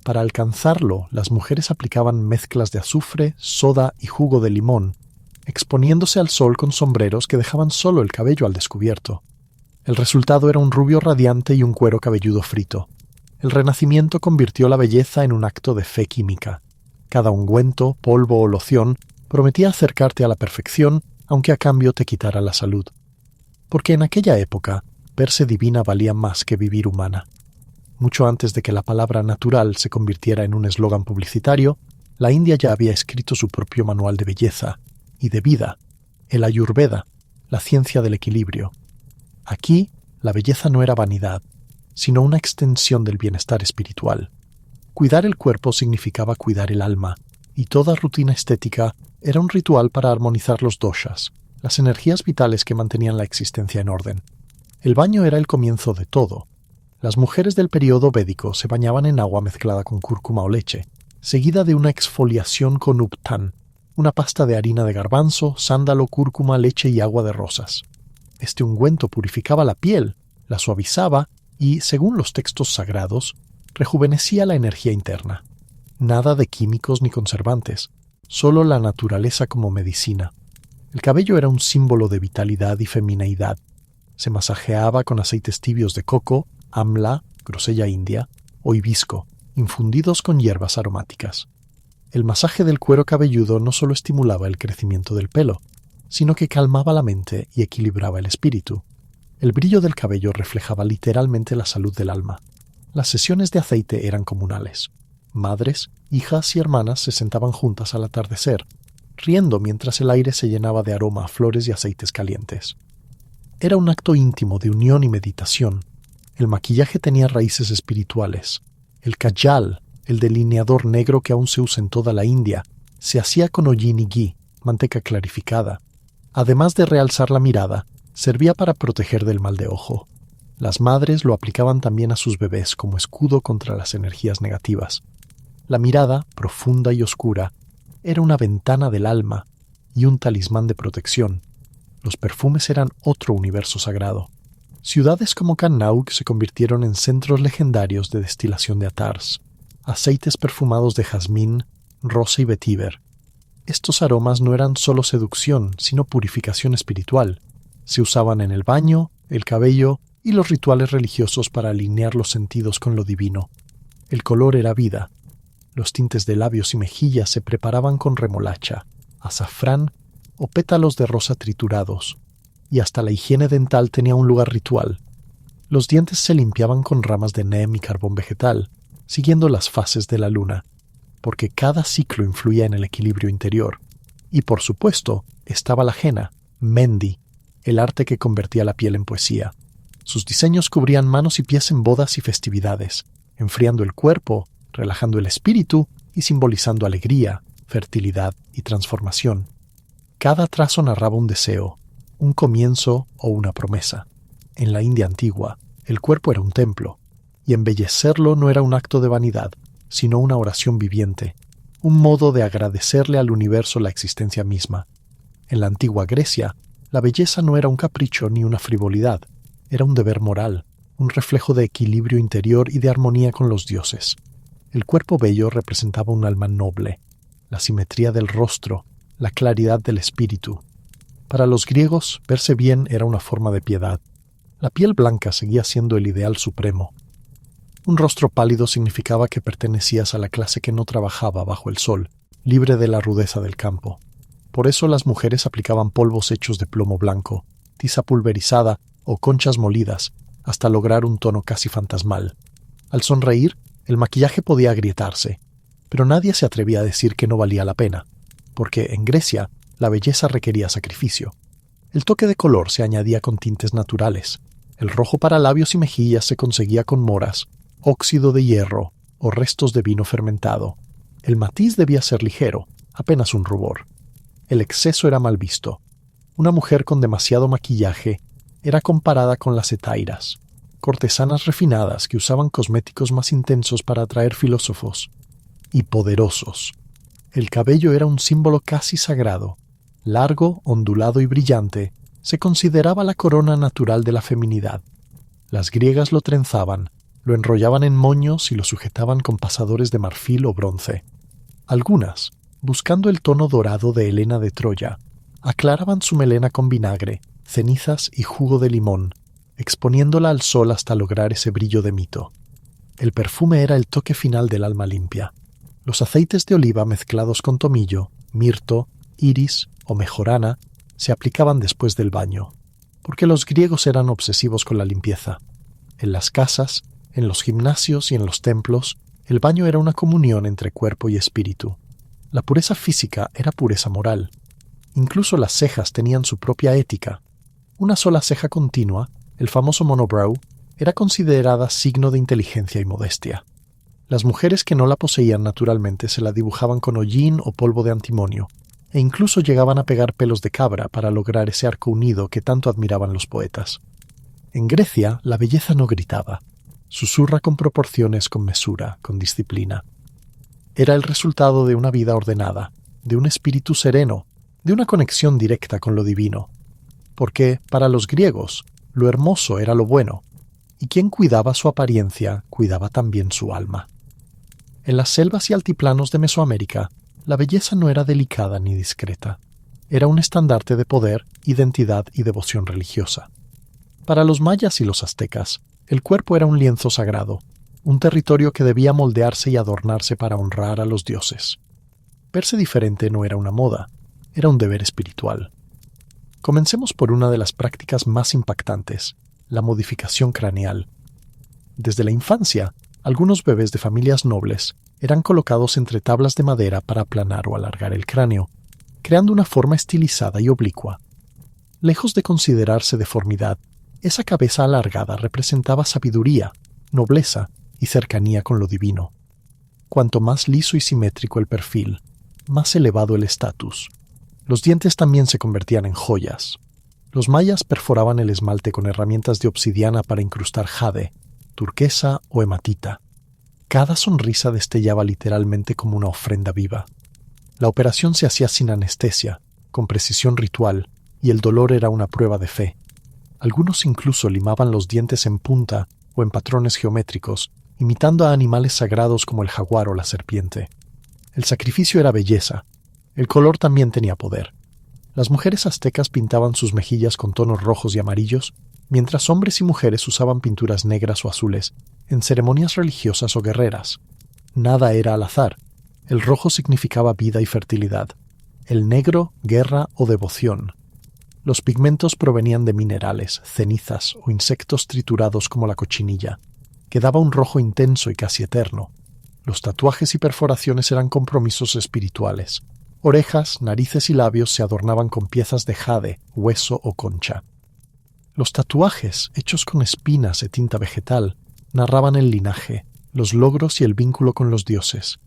Para alcanzarlo, las mujeres aplicaban mezclas de azufre, soda y jugo de limón, exponiéndose al sol con sombreros que dejaban solo el cabello al descubierto. El resultado era un rubio radiante y un cuero cabelludo frito. El Renacimiento convirtió la belleza en un acto de fe química. Cada ungüento, polvo o loción prometía acercarte a la perfección, aunque a cambio te quitara la salud. Porque en aquella época, verse divina valía más que vivir humana. Mucho antes de que la palabra natural se convirtiera en un eslogan publicitario, la India ya había escrito su propio manual de belleza y de vida, el Ayurveda, la ciencia del equilibrio. Aquí, la belleza no era vanidad, sino una extensión del bienestar espiritual. Cuidar el cuerpo significaba cuidar el alma, y toda rutina estética era un ritual para armonizar los doshas, las energías vitales que mantenían la existencia en orden. El baño era el comienzo de todo. Las mujeres del período védico se bañaban en agua mezclada con cúrcuma o leche, seguida de una exfoliación con uptan, una pasta de harina de garbanzo, sándalo, cúrcuma, leche y agua de rosas. Este ungüento purificaba la piel, la suavizaba y, según los textos sagrados, rejuvenecía la energía interna. Nada de químicos ni conservantes, solo la naturaleza como medicina. El cabello era un símbolo de vitalidad y femineidad. Se masajeaba con aceites tibios de coco, amla, grosella india o hibisco, infundidos con hierbas aromáticas. El masaje del cuero cabelludo no solo estimulaba el crecimiento del pelo, sino que calmaba la mente y equilibraba el espíritu. El brillo del cabello reflejaba literalmente la salud del alma. Las sesiones de aceite eran comunales. Madres, hijas y hermanas se sentaban juntas al atardecer, riendo mientras el aire se llenaba de aroma a flores y aceites calientes. Era un acto íntimo de unión y meditación. El maquillaje tenía raíces espirituales. El kajal, el delineador negro que aún se usa en toda la India, se hacía con hollín y ghee, manteca clarificada. Además de realzar la mirada, servía para proteger del mal de ojo. Las madres lo aplicaban también a sus bebés como escudo contra las energías negativas. La mirada, profunda y oscura, era una ventana del alma y un talismán de protección. Los perfumes eran otro universo sagrado. Ciudades como Kannaug se convirtieron en centros legendarios de destilación de atars, aceites perfumados de jazmín, rosa y vetiver. Estos aromas no eran solo seducción, sino purificación espiritual. Se usaban en el baño, el cabello y los rituales religiosos para alinear los sentidos con lo divino. El color era vida. Los tintes de labios y mejillas se preparaban con remolacha, azafrán o pétalos de rosa triturados, y hasta la higiene dental tenía un lugar ritual. Los dientes se limpiaban con ramas de neem y carbón vegetal, siguiendo las fases de la luna, porque cada ciclo influía en el equilibrio interior. Y por supuesto, estaba la henna, mehndi, el arte que convertía la piel en poesía. Sus diseños cubrían manos y pies en bodas y festividades, enfriando el cuerpo, relajando el espíritu y simbolizando alegría, fertilidad y transformación. Cada trazo narraba un deseo, un comienzo o una promesa. En la India antigua, el cuerpo era un templo, y embellecerlo no era un acto de vanidad, sino una oración viviente, un modo de agradecerle al universo la existencia misma. En la antigua Grecia, la belleza no era un capricho ni una frivolidad, era un deber moral, un reflejo de equilibrio interior y de armonía con los dioses. El cuerpo bello representaba un alma noble, la simetría del rostro, la claridad del espíritu. Para los griegos, verse bien era una forma de piedad. La piel blanca seguía siendo el ideal supremo. Un rostro pálido significaba que pertenecías a la clase que no trabajaba bajo el sol, libre de la rudeza del campo. Por eso las mujeres aplicaban polvos hechos de plomo blanco, tiza pulverizada o conchas molidas, hasta lograr un tono casi fantasmal. Al sonreír, el maquillaje podía agrietarse, pero nadie se atrevía a decir que no valía la pena, porque en Grecia la belleza requería sacrificio. El toque de color se añadía con tintes naturales. El rojo para labios y mejillas se conseguía con moras, óxido de hierro o restos de vino fermentado. El matiz debía ser ligero, apenas un rubor. El exceso era mal visto. Una mujer con demasiado maquillaje era comparada con las hetairas, cortesanas refinadas que usaban cosméticos más intensos para atraer filósofos y poderosos. El cabello era un símbolo casi sagrado. Largo, ondulado y brillante, se consideraba la corona natural de la feminidad. Las griegas lo trenzaban, lo enrollaban en moños y lo sujetaban con pasadores de marfil o bronce. Algunas, buscando el tono dorado de Helena de Troya, aclaraban su melena con vinagre, cenizas y jugo de limón, exponiéndola al sol hasta lograr ese brillo de mito. El perfume era el toque final del alma limpia. Los aceites de oliva mezclados con tomillo, mirto, iris o mejorana se aplicaban después del baño, porque los griegos eran obsesivos con la limpieza. En las casas, en los gimnasios y en los templos, el baño era una comunión entre cuerpo y espíritu. La pureza física era pureza moral. Incluso las cejas tenían su propia ética. Una sola ceja continua, el famoso monobrow, era considerada signo de inteligencia y modestia. Las mujeres que no la poseían naturalmente se la dibujaban con hollín o polvo de antimonio, e incluso llegaban a pegar pelos de cabra para lograr ese arco unido que tanto admiraban los poetas. En Grecia, la belleza no gritaba. Susurra con proporciones, con mesura, con disciplina. Era el resultado de una vida ordenada, de un espíritu sereno, de una conexión directa con lo divino. Porque, para los griegos, lo hermoso era lo bueno, y quien cuidaba su apariencia, cuidaba también su alma. En las selvas y altiplanos de Mesoamérica, la belleza no era delicada ni discreta. Era un estandarte de poder, identidad y devoción religiosa. Para los mayas y los aztecas, el cuerpo era un lienzo sagrado, un territorio que debía moldearse y adornarse para honrar a los dioses. Verse diferente no era una moda, era un deber espiritual. Comencemos por una de las prácticas más impactantes, la modificación craneal. Desde la infancia, algunos bebés de familias nobles eran colocados entre tablas de madera para aplanar o alargar el cráneo, creando una forma estilizada y oblicua. Lejos de considerarse deformidad, esa cabeza alargada representaba sabiduría, nobleza y cercanía con lo divino. Cuanto más liso y simétrico el perfil, más elevado el estatus. Los dientes también se convertían en joyas. Los mayas perforaban el esmalte con herramientas de obsidiana para incrustar jade, turquesa o hematita. Cada sonrisa destellaba literalmente como una ofrenda viva. La operación se hacía sin anestesia, con precisión ritual, y el dolor era una prueba de fe. Algunos incluso limaban los dientes en punta o en patrones geométricos, imitando a animales sagrados como el jaguar o la serpiente. El sacrificio era belleza. El color también tenía poder. Las mujeres aztecas pintaban sus mejillas con tonos rojos y amarillos, mientras hombres y mujeres usaban pinturas negras o azules en ceremonias religiosas o guerreras. Nada era al azar. El rojo significaba vida y fertilidad. El negro, guerra o devoción. Los pigmentos provenían de minerales, cenizas o insectos triturados como la cochinilla, que daba un rojo intenso y casi eterno. Los tatuajes y perforaciones eran compromisos espirituales. Orejas, narices y labios se adornaban con piezas de jade, hueso o concha. Los tatuajes, hechos con espinas y tinta vegetal, narraban el linaje, los logros y el vínculo con los dioses.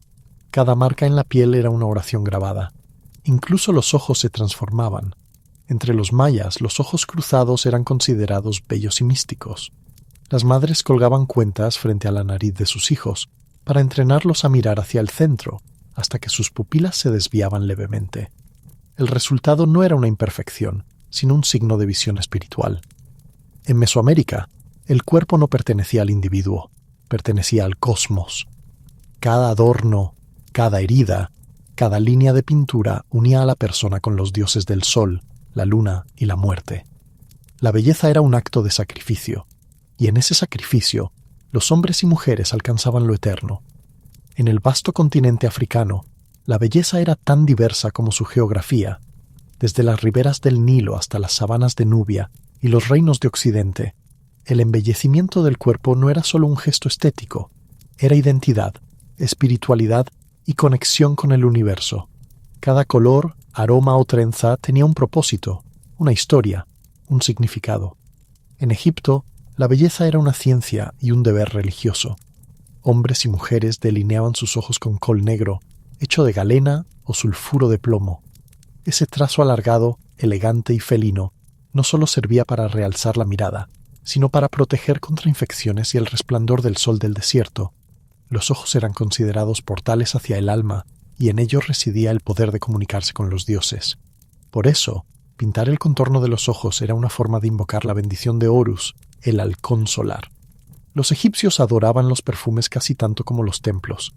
Cada marca en la piel era una oración grabada. Incluso los ojos se transformaban. Entre los mayas, los ojos cruzados eran considerados bellos y místicos. Las madres colgaban cuentas frente a la nariz de sus hijos para entrenarlos a mirar hacia el centro, hasta que sus pupilas se desviaban levemente. El resultado no era una imperfección, sino un signo de visión espiritual. En Mesoamérica, el cuerpo no pertenecía al individuo, pertenecía al cosmos. Cada adorno, cada herida, cada línea de pintura unía a la persona con los dioses del sol, la luna y la muerte. La belleza era un acto de sacrificio, y en ese sacrificio, los hombres y mujeres alcanzaban lo eterno. En el vasto continente africano, la belleza era tan diversa como su geografía, desde las riberas del Nilo hasta las sabanas de Nubia y los reinos de Occidente. El embellecimiento del cuerpo no era solo un gesto estético, era identidad, espiritualidad y conexión con el universo. Cada color, aroma o trenza tenía un propósito, una historia, un significado. En Egipto, la belleza era una ciencia y un deber religioso. Hombres y mujeres delineaban sus ojos con col negro, hecho de galena o sulfuro de plomo. Ese trazo alargado, elegante y felino no solo servía para realzar la mirada, sino para proteger contra infecciones y el resplandor del sol del desierto. Los ojos eran considerados portales hacia el alma, y en ellos residía el poder de comunicarse con los dioses. Por eso, pintar el contorno de los ojos era una forma de invocar la bendición de Horus, el halcón solar. Los egipcios adoraban los perfumes casi tanto como los templos.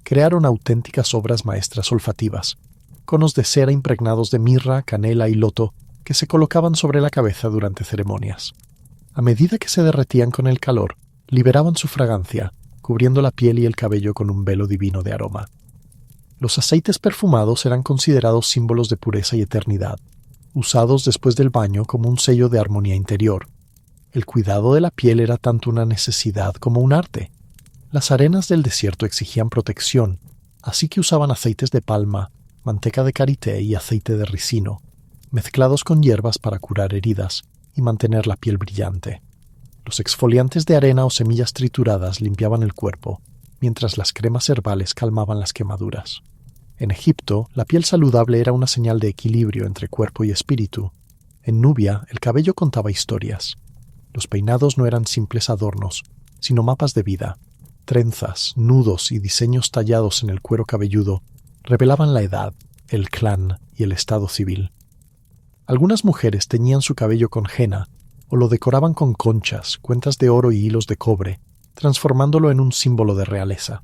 Crearon auténticas obras maestras olfativas, conos de cera impregnados de mirra, canela y loto que se colocaban sobre la cabeza durante ceremonias. A medida que se derretían con el calor, liberaban su fragancia, cubriendo la piel y el cabello con un velo divino de aroma. Los aceites perfumados eran considerados símbolos de pureza y eternidad, usados después del baño como un sello de armonía interior. El cuidado de la piel era tanto una necesidad como un arte. Las arenas del desierto exigían protección, así que usaban aceites de palma, manteca de karité y aceite de ricino, mezclados con hierbas para curar heridas y mantener la piel brillante. Los exfoliantes de arena o semillas trituradas limpiaban el cuerpo, mientras las cremas herbales calmaban las quemaduras. En Egipto, la piel saludable era una señal de equilibrio entre cuerpo y espíritu. En Nubia, el cabello contaba historias. Los peinados no eran simples adornos, sino mapas de vida. Trenzas, nudos y diseños tallados en el cuero cabelludo revelaban la edad, el clan y el estado civil. Algunas mujeres teñían su cabello con henna o lo decoraban con conchas, cuentas de oro y hilos de cobre, transformándolo en un símbolo de realeza.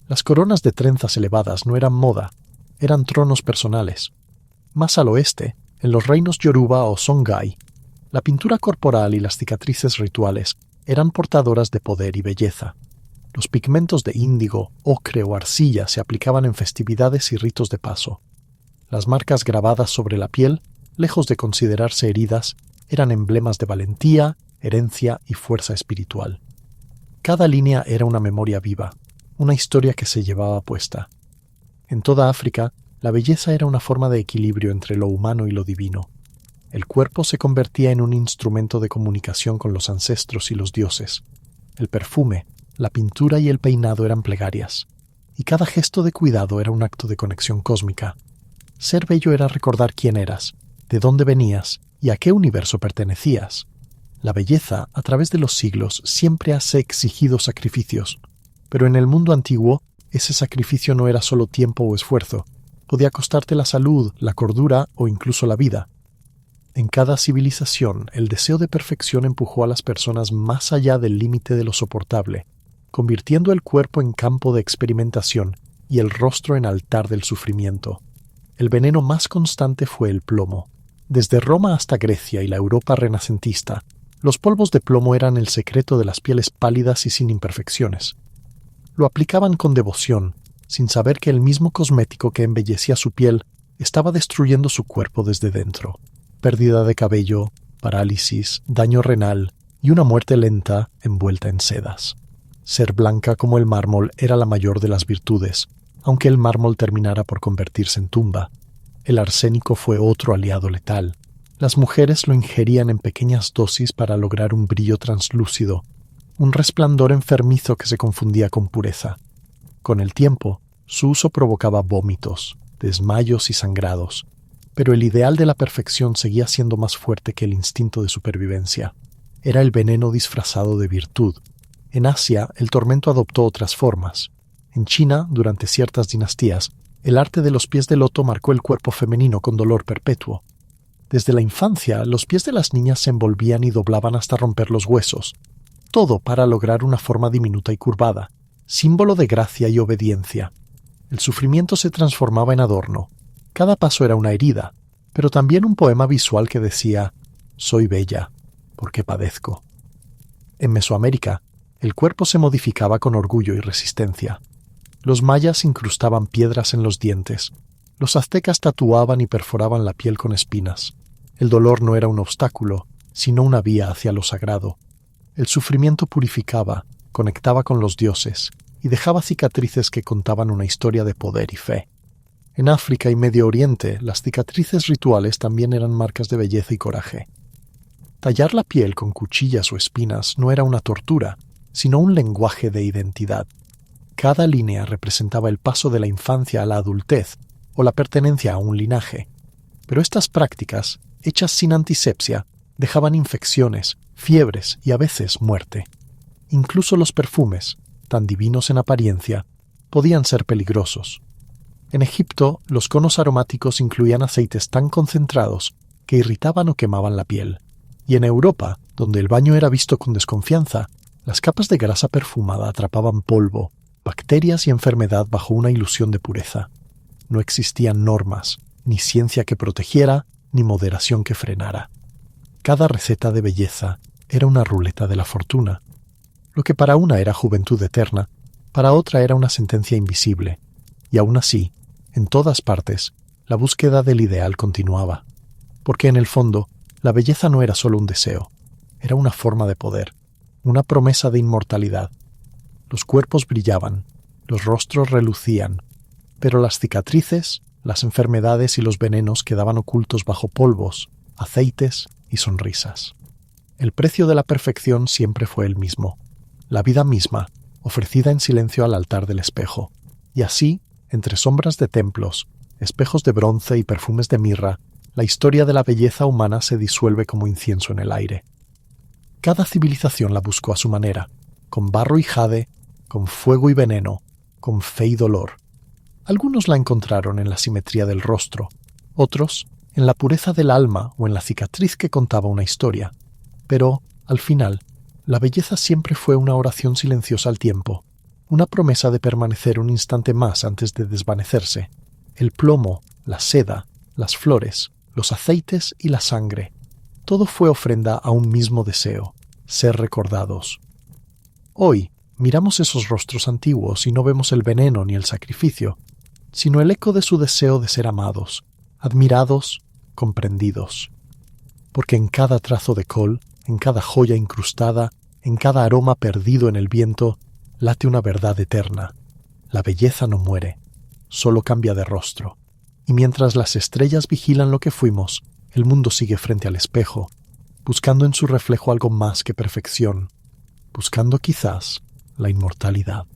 Las coronas de trenzas elevadas no eran moda, eran tronos personales. Más al oeste, en los reinos Yoruba o Songhai, la pintura corporal y las cicatrices rituales eran portadoras de poder y belleza. Los pigmentos de índigo, ocre o arcilla se aplicaban en festividades y ritos de paso. Las marcas grabadas sobre la piel, lejos de considerarse heridas, eran emblemas de valentía, herencia y fuerza espiritual. Cada línea era una memoria viva, una historia que se llevaba puesta. En toda África, la belleza era una forma de equilibrio entre lo humano y lo divino. El cuerpo se convertía en un instrumento de comunicación con los ancestros y los dioses. El perfume, la pintura y el peinado eran plegarias, y cada gesto de cuidado era un acto de conexión cósmica. Ser bello era recordar quién eras, de dónde venías y a qué universo pertenecías. La belleza, a través de los siglos, siempre ha exigido sacrificios, pero en el mundo antiguo, ese sacrificio no era solo tiempo o esfuerzo, podía costarte la salud, la cordura o incluso la vida. En cada civilización, el deseo de perfección empujó a las personas más allá del límite de lo soportable, convirtiendo el cuerpo en campo de experimentación y el rostro en altar del sufrimiento. El veneno más constante fue el plomo. Desde Roma hasta Grecia y la Europa renacentista, los polvos de plomo eran el secreto de las pieles pálidas y sin imperfecciones. Lo aplicaban con devoción, sin saber que el mismo cosmético que embellecía su piel estaba destruyendo su cuerpo desde dentro. Pérdida de cabello, parálisis, daño renal y una muerte lenta envuelta en sedas. Ser blanca como el mármol era la mayor de las virtudes, aunque el mármol terminara por convertirse en tumba. El arsénico fue otro aliado letal. Las mujeres lo ingerían en pequeñas dosis para lograr un brillo translúcido, un resplandor enfermizo que se confundía con pureza. Con el tiempo, su uso provocaba vómitos, desmayos y sangrados, pero el ideal de la perfección seguía siendo más fuerte que el instinto de supervivencia. Era el veneno disfrazado de virtud. En Asia, el tormento adoptó otras formas. En China, durante ciertas dinastías, el arte de los pies de loto marcó el cuerpo femenino con dolor perpetuo. Desde la infancia, los pies de las niñas se envolvían y doblaban hasta romper los huesos, todo para lograr una forma diminuta y curvada, símbolo de gracia y obediencia. El sufrimiento se transformaba en adorno. Cada paso era una herida, pero también un poema visual que decía: «Soy bella, porque padezco». En Mesoamérica, el cuerpo se modificaba con orgullo y resistencia. Los mayas incrustaban piedras en los dientes. Los aztecas tatuaban y perforaban la piel con espinas. El dolor no era un obstáculo, sino una vía hacia lo sagrado. El sufrimiento purificaba, conectaba con los dioses y dejaba cicatrices que contaban una historia de poder y fe. En África y Medio Oriente, las cicatrices rituales también eran marcas de belleza y coraje. Tallar la piel con cuchillas o espinas no era una tortura, sino un lenguaje de identidad. Cada línea representaba el paso de la infancia a la adultez o la pertenencia a un linaje. Pero estas prácticas, hechas sin antisepsia, dejaban infecciones, fiebres y a veces muerte. Incluso los perfumes, tan divinos en apariencia, podían ser peligrosos. En Egipto, los conos aromáticos incluían aceites tan concentrados que irritaban o quemaban la piel. Y en Europa, donde el baño era visto con desconfianza, las capas de grasa perfumada atrapaban polvo, bacterias y enfermedad bajo una ilusión de pureza. No existían normas, ni ciencia que protegiera, ni moderación que frenara. Cada receta de belleza era una ruleta de la fortuna. Lo que para una era juventud eterna, para otra era una sentencia invisible. Y aún así, en todas partes, la búsqueda del ideal continuaba. Porque en el fondo, la belleza no era solo un deseo, era una forma de poder, una promesa de inmortalidad. Los cuerpos brillaban, los rostros relucían, pero las cicatrices, las enfermedades y los venenos quedaban ocultos bajo polvos, aceites y sonrisas. El precio de la perfección siempre fue el mismo, la vida misma, ofrecida en silencio al altar del espejo. Y así, entre sombras de templos, espejos de bronce y perfumes de mirra, la historia de la belleza humana se disuelve como incienso en el aire. Cada civilización la buscó a su manera, con barro y jade, con fuego y veneno, con fe y dolor. Algunos la encontraron en la simetría del rostro, otros en la pureza del alma o en la cicatriz que contaba una historia. Pero, al final, la belleza siempre fue una oración silenciosa al tiempo, una promesa de permanecer un instante más antes de desvanecerse. El plomo, la seda, las flores, los aceites y la sangre, todo fue ofrenda a un mismo deseo, ser recordados. Hoy, miramos esos rostros antiguos y no vemos el veneno ni el sacrificio, sino el eco de su deseo de ser amados, admirados, comprendidos. Porque en cada trazo de col, en cada joya incrustada, en cada aroma perdido en el viento, late una verdad eterna. La belleza no muere, solo cambia de rostro. Y mientras las estrellas vigilan lo que fuimos, el mundo sigue frente al espejo, buscando en su reflejo algo más que perfección, buscando quizás la inmortalidad.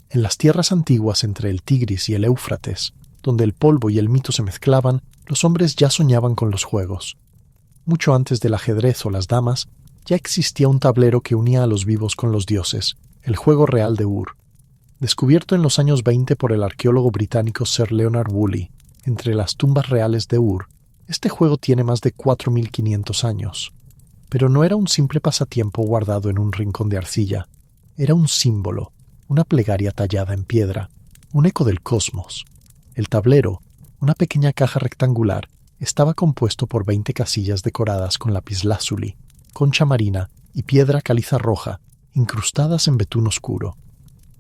En las tierras antiguas entre el Tigris y el Éufrates, donde el polvo y el mito se mezclaban, los hombres ya soñaban con los juegos. Mucho antes del ajedrez o las damas, ya existía un tablero que unía a los vivos con los dioses, el juego real de Ur. Descubierto en los años 20 por el arqueólogo británico Sir Leonard Woolley, entre las tumbas reales de Ur, este juego tiene más de 4.500 años. Pero no era un simple pasatiempo guardado en un rincón de arcilla. Era un símbolo, una plegaria tallada en piedra, un eco del cosmos. El tablero, una pequeña caja rectangular, estaba compuesto por 20 casillas decoradas con lapislázuli, concha marina y piedra caliza roja, incrustadas en betún oscuro.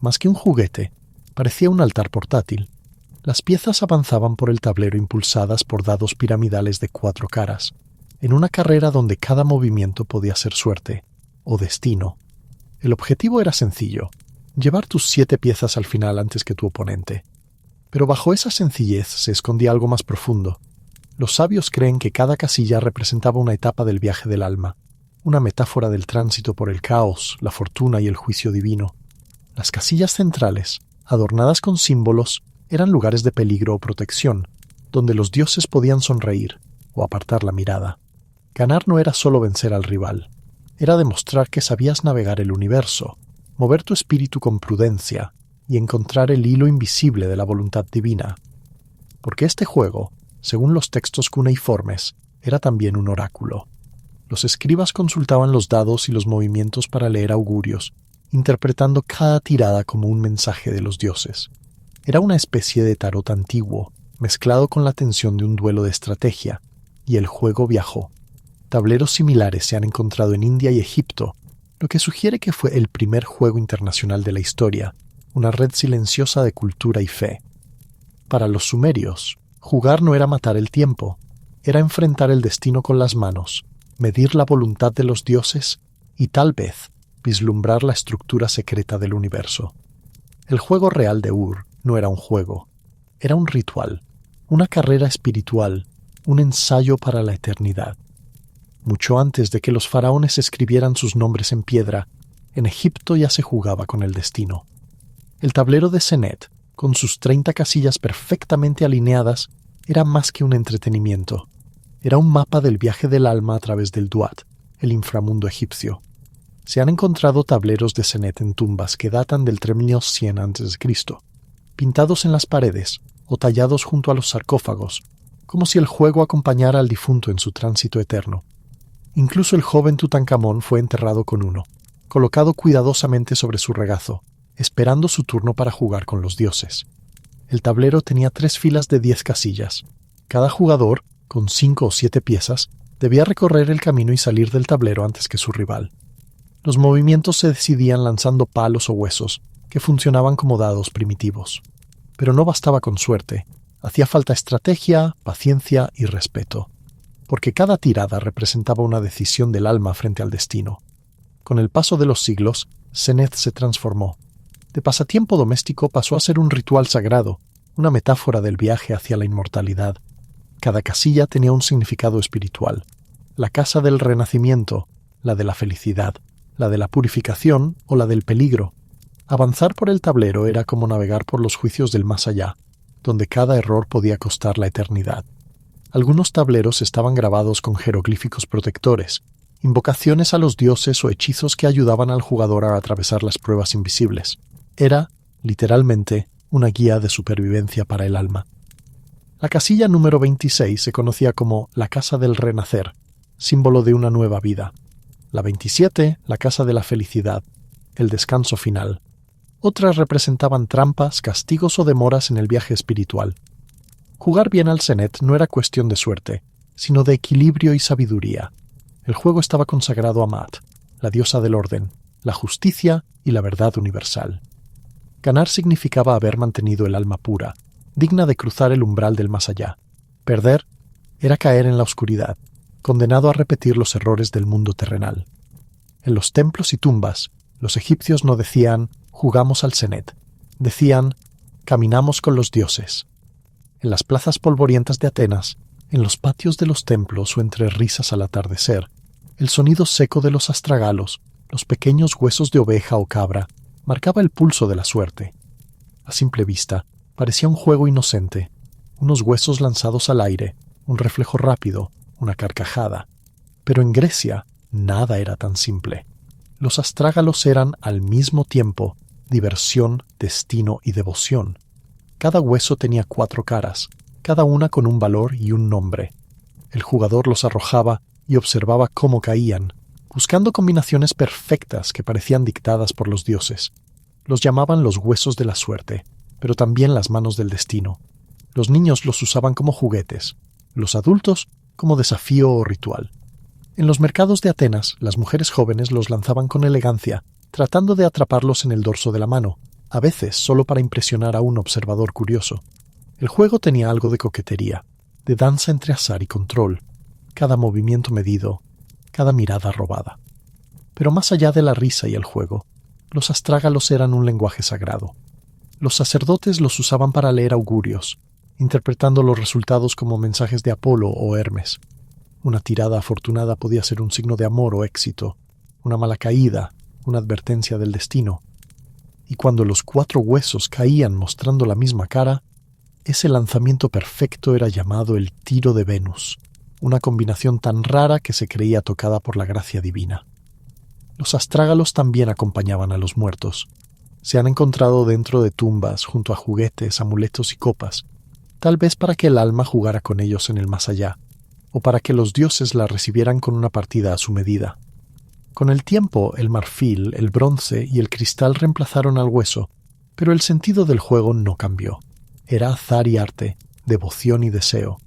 Más que un juguete, parecía un altar portátil. Las piezas avanzaban por el tablero impulsadas por dados piramidales de 4 caras, en una carrera donde cada movimiento podía ser suerte o destino. El objetivo era sencillo: llevar tus 7 piezas al final antes que tu oponente. Pero bajo esa sencillez se escondía algo más profundo. Los sabios creen que cada casilla representaba una etapa del viaje del alma, una metáfora del tránsito por el caos, la fortuna y el juicio divino. Las casillas centrales, adornadas con símbolos, eran lugares de peligro o protección, donde los dioses podían sonreír o apartar la mirada. Ganar no era solo vencer al rival, era demostrar que sabías navegar el universo, mover tu espíritu con prudencia y encontrar el hilo invisible de la voluntad divina. Porque este juego, según los textos cuneiformes, era también un oráculo. Los escribas consultaban los dados y los movimientos para leer augurios, interpretando cada tirada como un mensaje de los dioses. Era una especie de tarot antiguo, mezclado con la tensión de un duelo de estrategia, y el juego viajó. Tableros similares se han encontrado en India y Egipto, lo que sugiere que fue el primer juego internacional de la historia, una red silenciosa de cultura y fe. Para los sumerios, jugar no era matar el tiempo, era enfrentar el destino con las manos, medir la voluntad de los dioses y tal vez vislumbrar la estructura secreta del universo. El juego real de Ur no era un juego, era un ritual, una carrera espiritual, un ensayo para la eternidad. Mucho antes de que los faraones escribieran sus nombres en piedra, en Egipto ya se jugaba con el destino. El tablero de Senet, con sus 30 casillas perfectamente alineadas, era más que un entretenimiento. Era un mapa del viaje del alma a través del Duat, el inframundo egipcio. Se han encontrado tableros de Senet en tumbas que datan del 3100 a.C., pintados en las paredes o tallados junto a los sarcófagos, como si el juego acompañara al difunto en su tránsito eterno. Incluso el joven Tutankamón fue enterrado con uno, colocado cuidadosamente sobre su regazo, esperando su turno para jugar con los dioses. El tablero tenía 3 filas de 10 casillas. Cada jugador, con 5 o 7 piezas, debía recorrer el camino y salir del tablero antes que su rival. Los movimientos se decidían lanzando palos o huesos, que funcionaban como dados primitivos. Pero no bastaba con suerte, hacía falta estrategia, paciencia y respeto, porque cada tirada representaba una decisión del alma frente al destino. Con el paso de los siglos, Senet se transformó. De pasatiempo doméstico pasó a ser un ritual sagrado, una metáfora del viaje hacia la inmortalidad. Cada casilla tenía un significado espiritual. La casa del renacimiento, la de la felicidad, la de la purificación o la del peligro. Avanzar por el tablero era como navegar por los juicios del más allá, donde cada error podía costar la eternidad. Algunos tableros estaban grabados con jeroglíficos protectores, invocaciones a los dioses o hechizos que ayudaban al jugador a atravesar las pruebas invisibles. Era, literalmente, una guía de supervivencia para el alma. La casilla número 26 se conocía como la Casa del Renacer, símbolo de una nueva vida. La 27, la Casa de la Felicidad, el descanso final. Otras representaban trampas, castigos o demoras en el viaje espiritual. Jugar bien al Senet no era cuestión de suerte, sino de equilibrio y sabiduría. El juego estaba consagrado a Maat, la diosa del orden, la justicia y la verdad universal. Ganar significaba haber mantenido el alma pura, digna de cruzar el umbral del más allá. Perder era caer en la oscuridad, condenado a repetir los errores del mundo terrenal. En los templos y tumbas, los egipcios no decían «jugamos al Senet», decían «caminamos con los dioses». En las plazas polvorientas de Atenas, en los patios de los templos o entre risas al atardecer, el sonido seco de los astragalos, los pequeños huesos de oveja o cabra, marcaba el pulso de la suerte. A simple vista, parecía un juego inocente, unos huesos lanzados al aire, un reflejo rápido, una carcajada. Pero en Grecia, nada era tan simple. Los astrágalos eran, al mismo tiempo, diversión, destino y devoción. Cada hueso tenía 4 caras, cada una con un valor y un nombre. El jugador los arrojaba y observaba cómo caían, buscando combinaciones perfectas que parecían dictadas por los dioses. Los llamaban los huesos de la suerte, pero también las manos del destino. Los niños los usaban como juguetes, los adultos como desafío o ritual. En los mercados de Atenas, las mujeres jóvenes los lanzaban con elegancia, tratando de atraparlos en el dorso de la mano, a veces solo para impresionar a un observador curioso. El juego tenía algo de coquetería, de danza entre azar y control, cada movimiento medido, cada mirada robada. Pero más allá de la risa y el juego, los astrágalos eran un lenguaje sagrado. Los sacerdotes los usaban para leer augurios, interpretando los resultados como mensajes de Apolo o Hermes. Una tirada afortunada podía ser un signo de amor o éxito, una mala caída, una advertencia del destino. Y cuando los 4 huesos caían mostrando la misma cara, ese lanzamiento perfecto era llamado el tiro de Venus, una combinación tan rara que se creía tocada por la gracia divina. Los astrágalos también acompañaban a los muertos. Se han encontrado dentro de tumbas, junto a juguetes, amuletos y copas, tal vez para que el alma jugara con ellos en el más allá, o para que los dioses la recibieran con una partida a su medida. Con el tiempo, el marfil, el bronce y el cristal reemplazaron al hueso, pero el sentido del juego no cambió. Era azar y arte, devoción y deseo.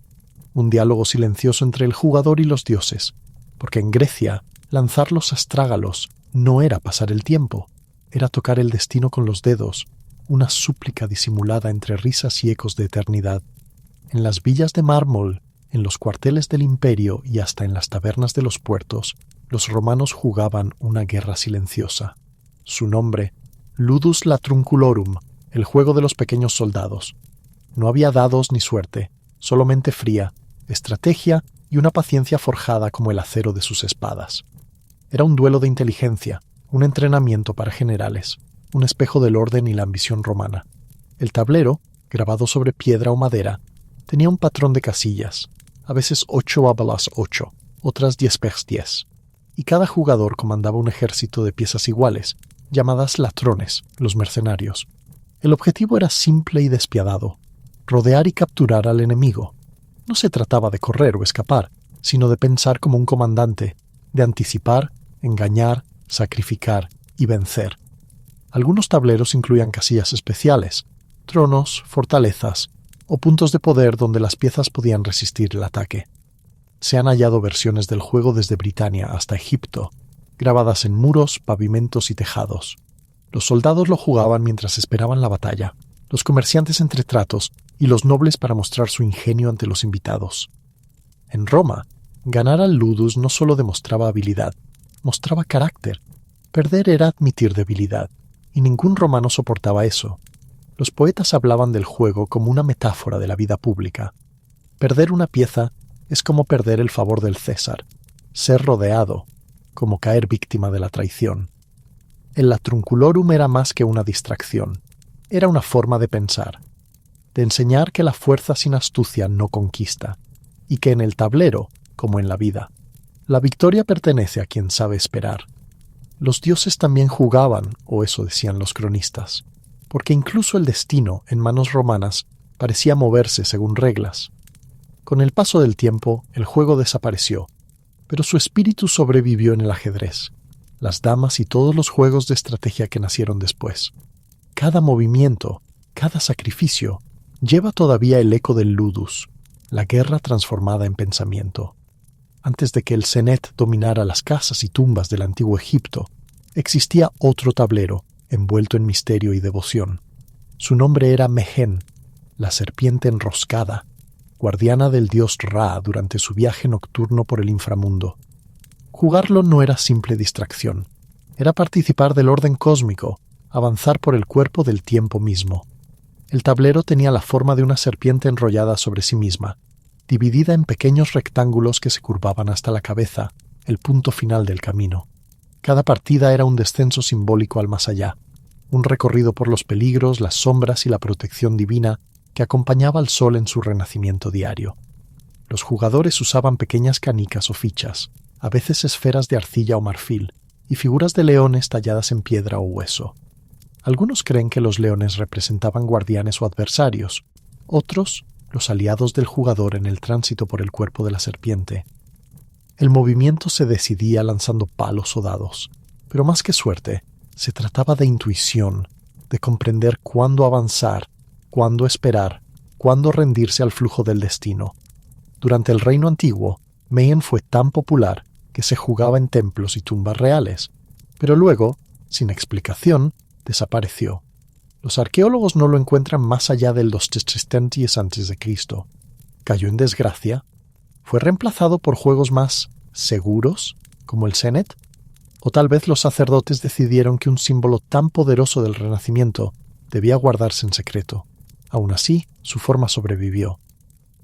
Un diálogo silencioso entre el jugador y los dioses, porque en Grecia, lanzar los astrágalos no era pasar el tiempo, era tocar el destino con los dedos, una súplica disimulada entre risas y ecos de eternidad. En las villas de mármol, en los cuarteles del imperio y hasta en las tabernas de los puertos, los romanos jugaban una guerra silenciosa. Su nombre, Ludus Latrunculorum, el juego de los pequeños soldados. No había dados ni suerte, solo mente fría, estrategia y una paciencia forjada como el acero de sus espadas. Era un duelo de inteligencia, un entrenamiento para generales, un espejo del orden y la ambición romana. El tablero, grabado sobre piedra o madera, tenía un patrón de casillas, a veces 8 ábalas 8, otras 10 pers 10, y cada jugador comandaba un ejército de piezas iguales, llamadas latrones, los mercenarios. El objetivo era simple y despiadado: rodear y capturar al enemigo. No se trataba de correr o escapar, sino de pensar como un comandante, de anticipar, engañar, sacrificar y vencer. Algunos tableros incluían casillas especiales, tronos, fortalezas o puntos de poder donde las piezas podían resistir el ataque. Se han hallado versiones del juego desde Britania hasta Egipto, grabadas en muros, pavimentos y tejados. Los soldados lo jugaban mientras esperaban la batalla, los comerciantes entre tratos y los nobles para mostrar su ingenio ante los invitados. En Roma, ganar al ludus no solo demostraba habilidad, mostraba carácter. Perder era admitir debilidad, y ningún romano soportaba eso. Los poetas hablaban del juego como una metáfora de la vida pública. Perder una pieza es como perder el favor del César, ser rodeado, como caer víctima de la traición. El Latrunculorum era más que una distracción, era una forma de pensar, de enseñar que la fuerza sin astucia no conquista, y que en el tablero, como en la vida, la victoria pertenece a quien sabe esperar. Los dioses también jugaban, o eso decían los cronistas, porque incluso el destino, en manos romanas, parecía moverse según reglas. Con el paso del tiempo, el juego desapareció, pero su espíritu sobrevivió en el ajedrez, las damas y todos los juegos de estrategia que nacieron después. Cada movimiento, cada sacrificio, lleva todavía el eco del ludus, la guerra transformada en pensamiento. Antes de que el Senet dominara las casas y tumbas del antiguo Egipto, existía otro tablero, envuelto en misterio y devoción. Su nombre era Mehen, la serpiente enroscada, guardiana del dios Ra durante su viaje nocturno por el inframundo. Jugarlo no era simple distracción, era participar del orden cósmico, avanzar por el cuerpo del tiempo mismo. El tablero tenía la forma de una serpiente enrollada sobre sí misma, dividida en pequeños rectángulos que se curvaban hasta la cabeza, el punto final del camino. Cada partida era un descenso simbólico al más allá, un recorrido por los peligros, las sombras y la protección divina que acompañaba al sol en su renacimiento diario. Los jugadores usaban pequeñas canicas o fichas, a veces esferas de arcilla o marfil, y figuras de leones talladas en piedra o hueso. Algunos creen que los leones representaban guardianes o adversarios, otros los aliados del jugador en el tránsito por el cuerpo de la serpiente. El movimiento se decidía lanzando palos o dados, pero más que suerte, se trataba de intuición, de comprender cuándo avanzar, cuándo esperar, cuándo rendirse al flujo del destino. Durante el Reino Antiguo, Mehen fue tan popular que se jugaba en templos y tumbas reales, pero luego, sin explicación, desapareció. Los arqueólogos no lo encuentran más allá del 200 a.C. Cayó en desgracia. ¿Fue reemplazado por juegos más seguros, como el Senet? O tal vez los sacerdotes decidieron que un símbolo tan poderoso del Renacimiento debía guardarse en secreto. Aún así, su forma sobrevivió.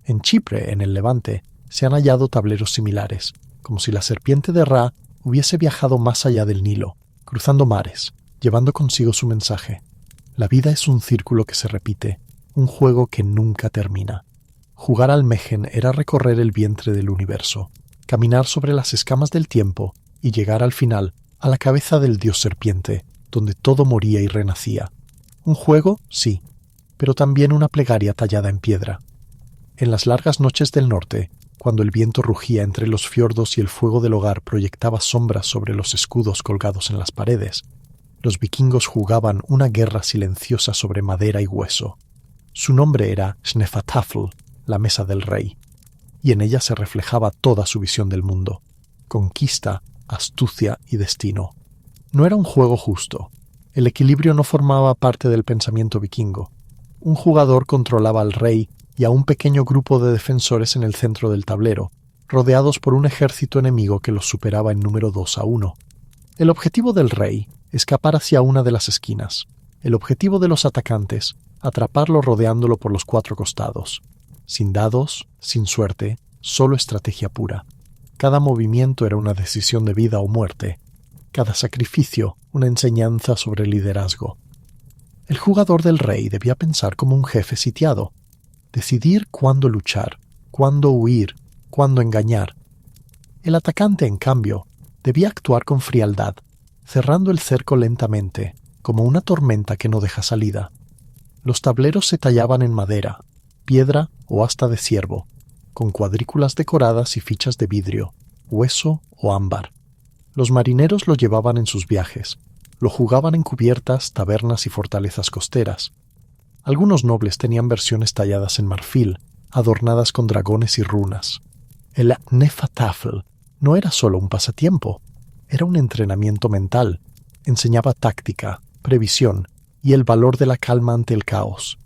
En Chipre, en el Levante, se han hallado tableros similares, como si la serpiente de Ra hubiese viajado más allá del Nilo, cruzando mares, llevando consigo su mensaje. La vida es un círculo que se repite, un juego que nunca termina. Jugar al Mehen era recorrer el vientre del universo, caminar sobre las escamas del tiempo y llegar al final a la cabeza del dios serpiente, donde todo moría y renacía. Un juego, sí, pero también una plegaria tallada en piedra. En las largas noches del norte, cuando el viento rugía entre los fiordos y el fuego del hogar proyectaba sombras sobre los escudos colgados en las paredes, los vikingos jugaban una guerra silenciosa sobre madera y hueso. Su nombre era Hnefatafl, la mesa del rey, y en ella se reflejaba toda su visión del mundo: conquista, astucia y destino. No era un juego justo. El equilibrio no formaba parte del pensamiento vikingo. Un jugador controlaba al rey y a un pequeño grupo de defensores en el centro del tablero, rodeados por un ejército enemigo que los superaba en número 2-1. El objetivo del rey, escapar hacia una de las esquinas. El objetivo de los atacantes, atraparlo rodeándolo por los 4 costados. Sin dados, sin suerte, solo estrategia pura. Cada movimiento era una decisión de vida o muerte. Cada sacrificio, una enseñanza sobre liderazgo. El jugador del rey debía pensar como un jefe sitiado. Decidir cuándo luchar, cuándo huir, cuándo engañar. El atacante, en cambio, debía actuar con frialdad, cerrando el cerco lentamente, como una tormenta que no deja salida. Los tableros se tallaban en madera, piedra o asta de ciervo, con cuadrículas decoradas y fichas de vidrio, hueso o ámbar. Los marineros lo llevaban en sus viajes, lo jugaban en cubiertas, tabernas y fortalezas costeras. Algunos nobles tenían versiones talladas en marfil, adornadas con dragones y runas. El Hnefatafl no era solo un pasatiempo, era un entrenamiento mental. Enseñaba táctica, previsión y el valor de la calma ante el caos.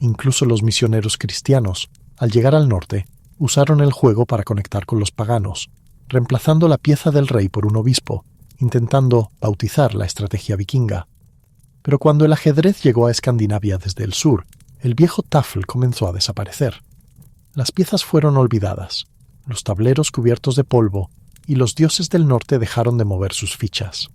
Incluso los misioneros cristianos, al llegar al norte, usaron el juego para conectar con los paganos, reemplazando la pieza del rey por un obispo, intentando bautizar la estrategia vikinga. Pero cuando el ajedrez llegó a Escandinavia desde el sur, el viejo tafl comenzó a desaparecer. Las piezas fueron olvidadas, los tableros cubiertos de polvo, y los dioses del norte dejaron de mover sus fichas.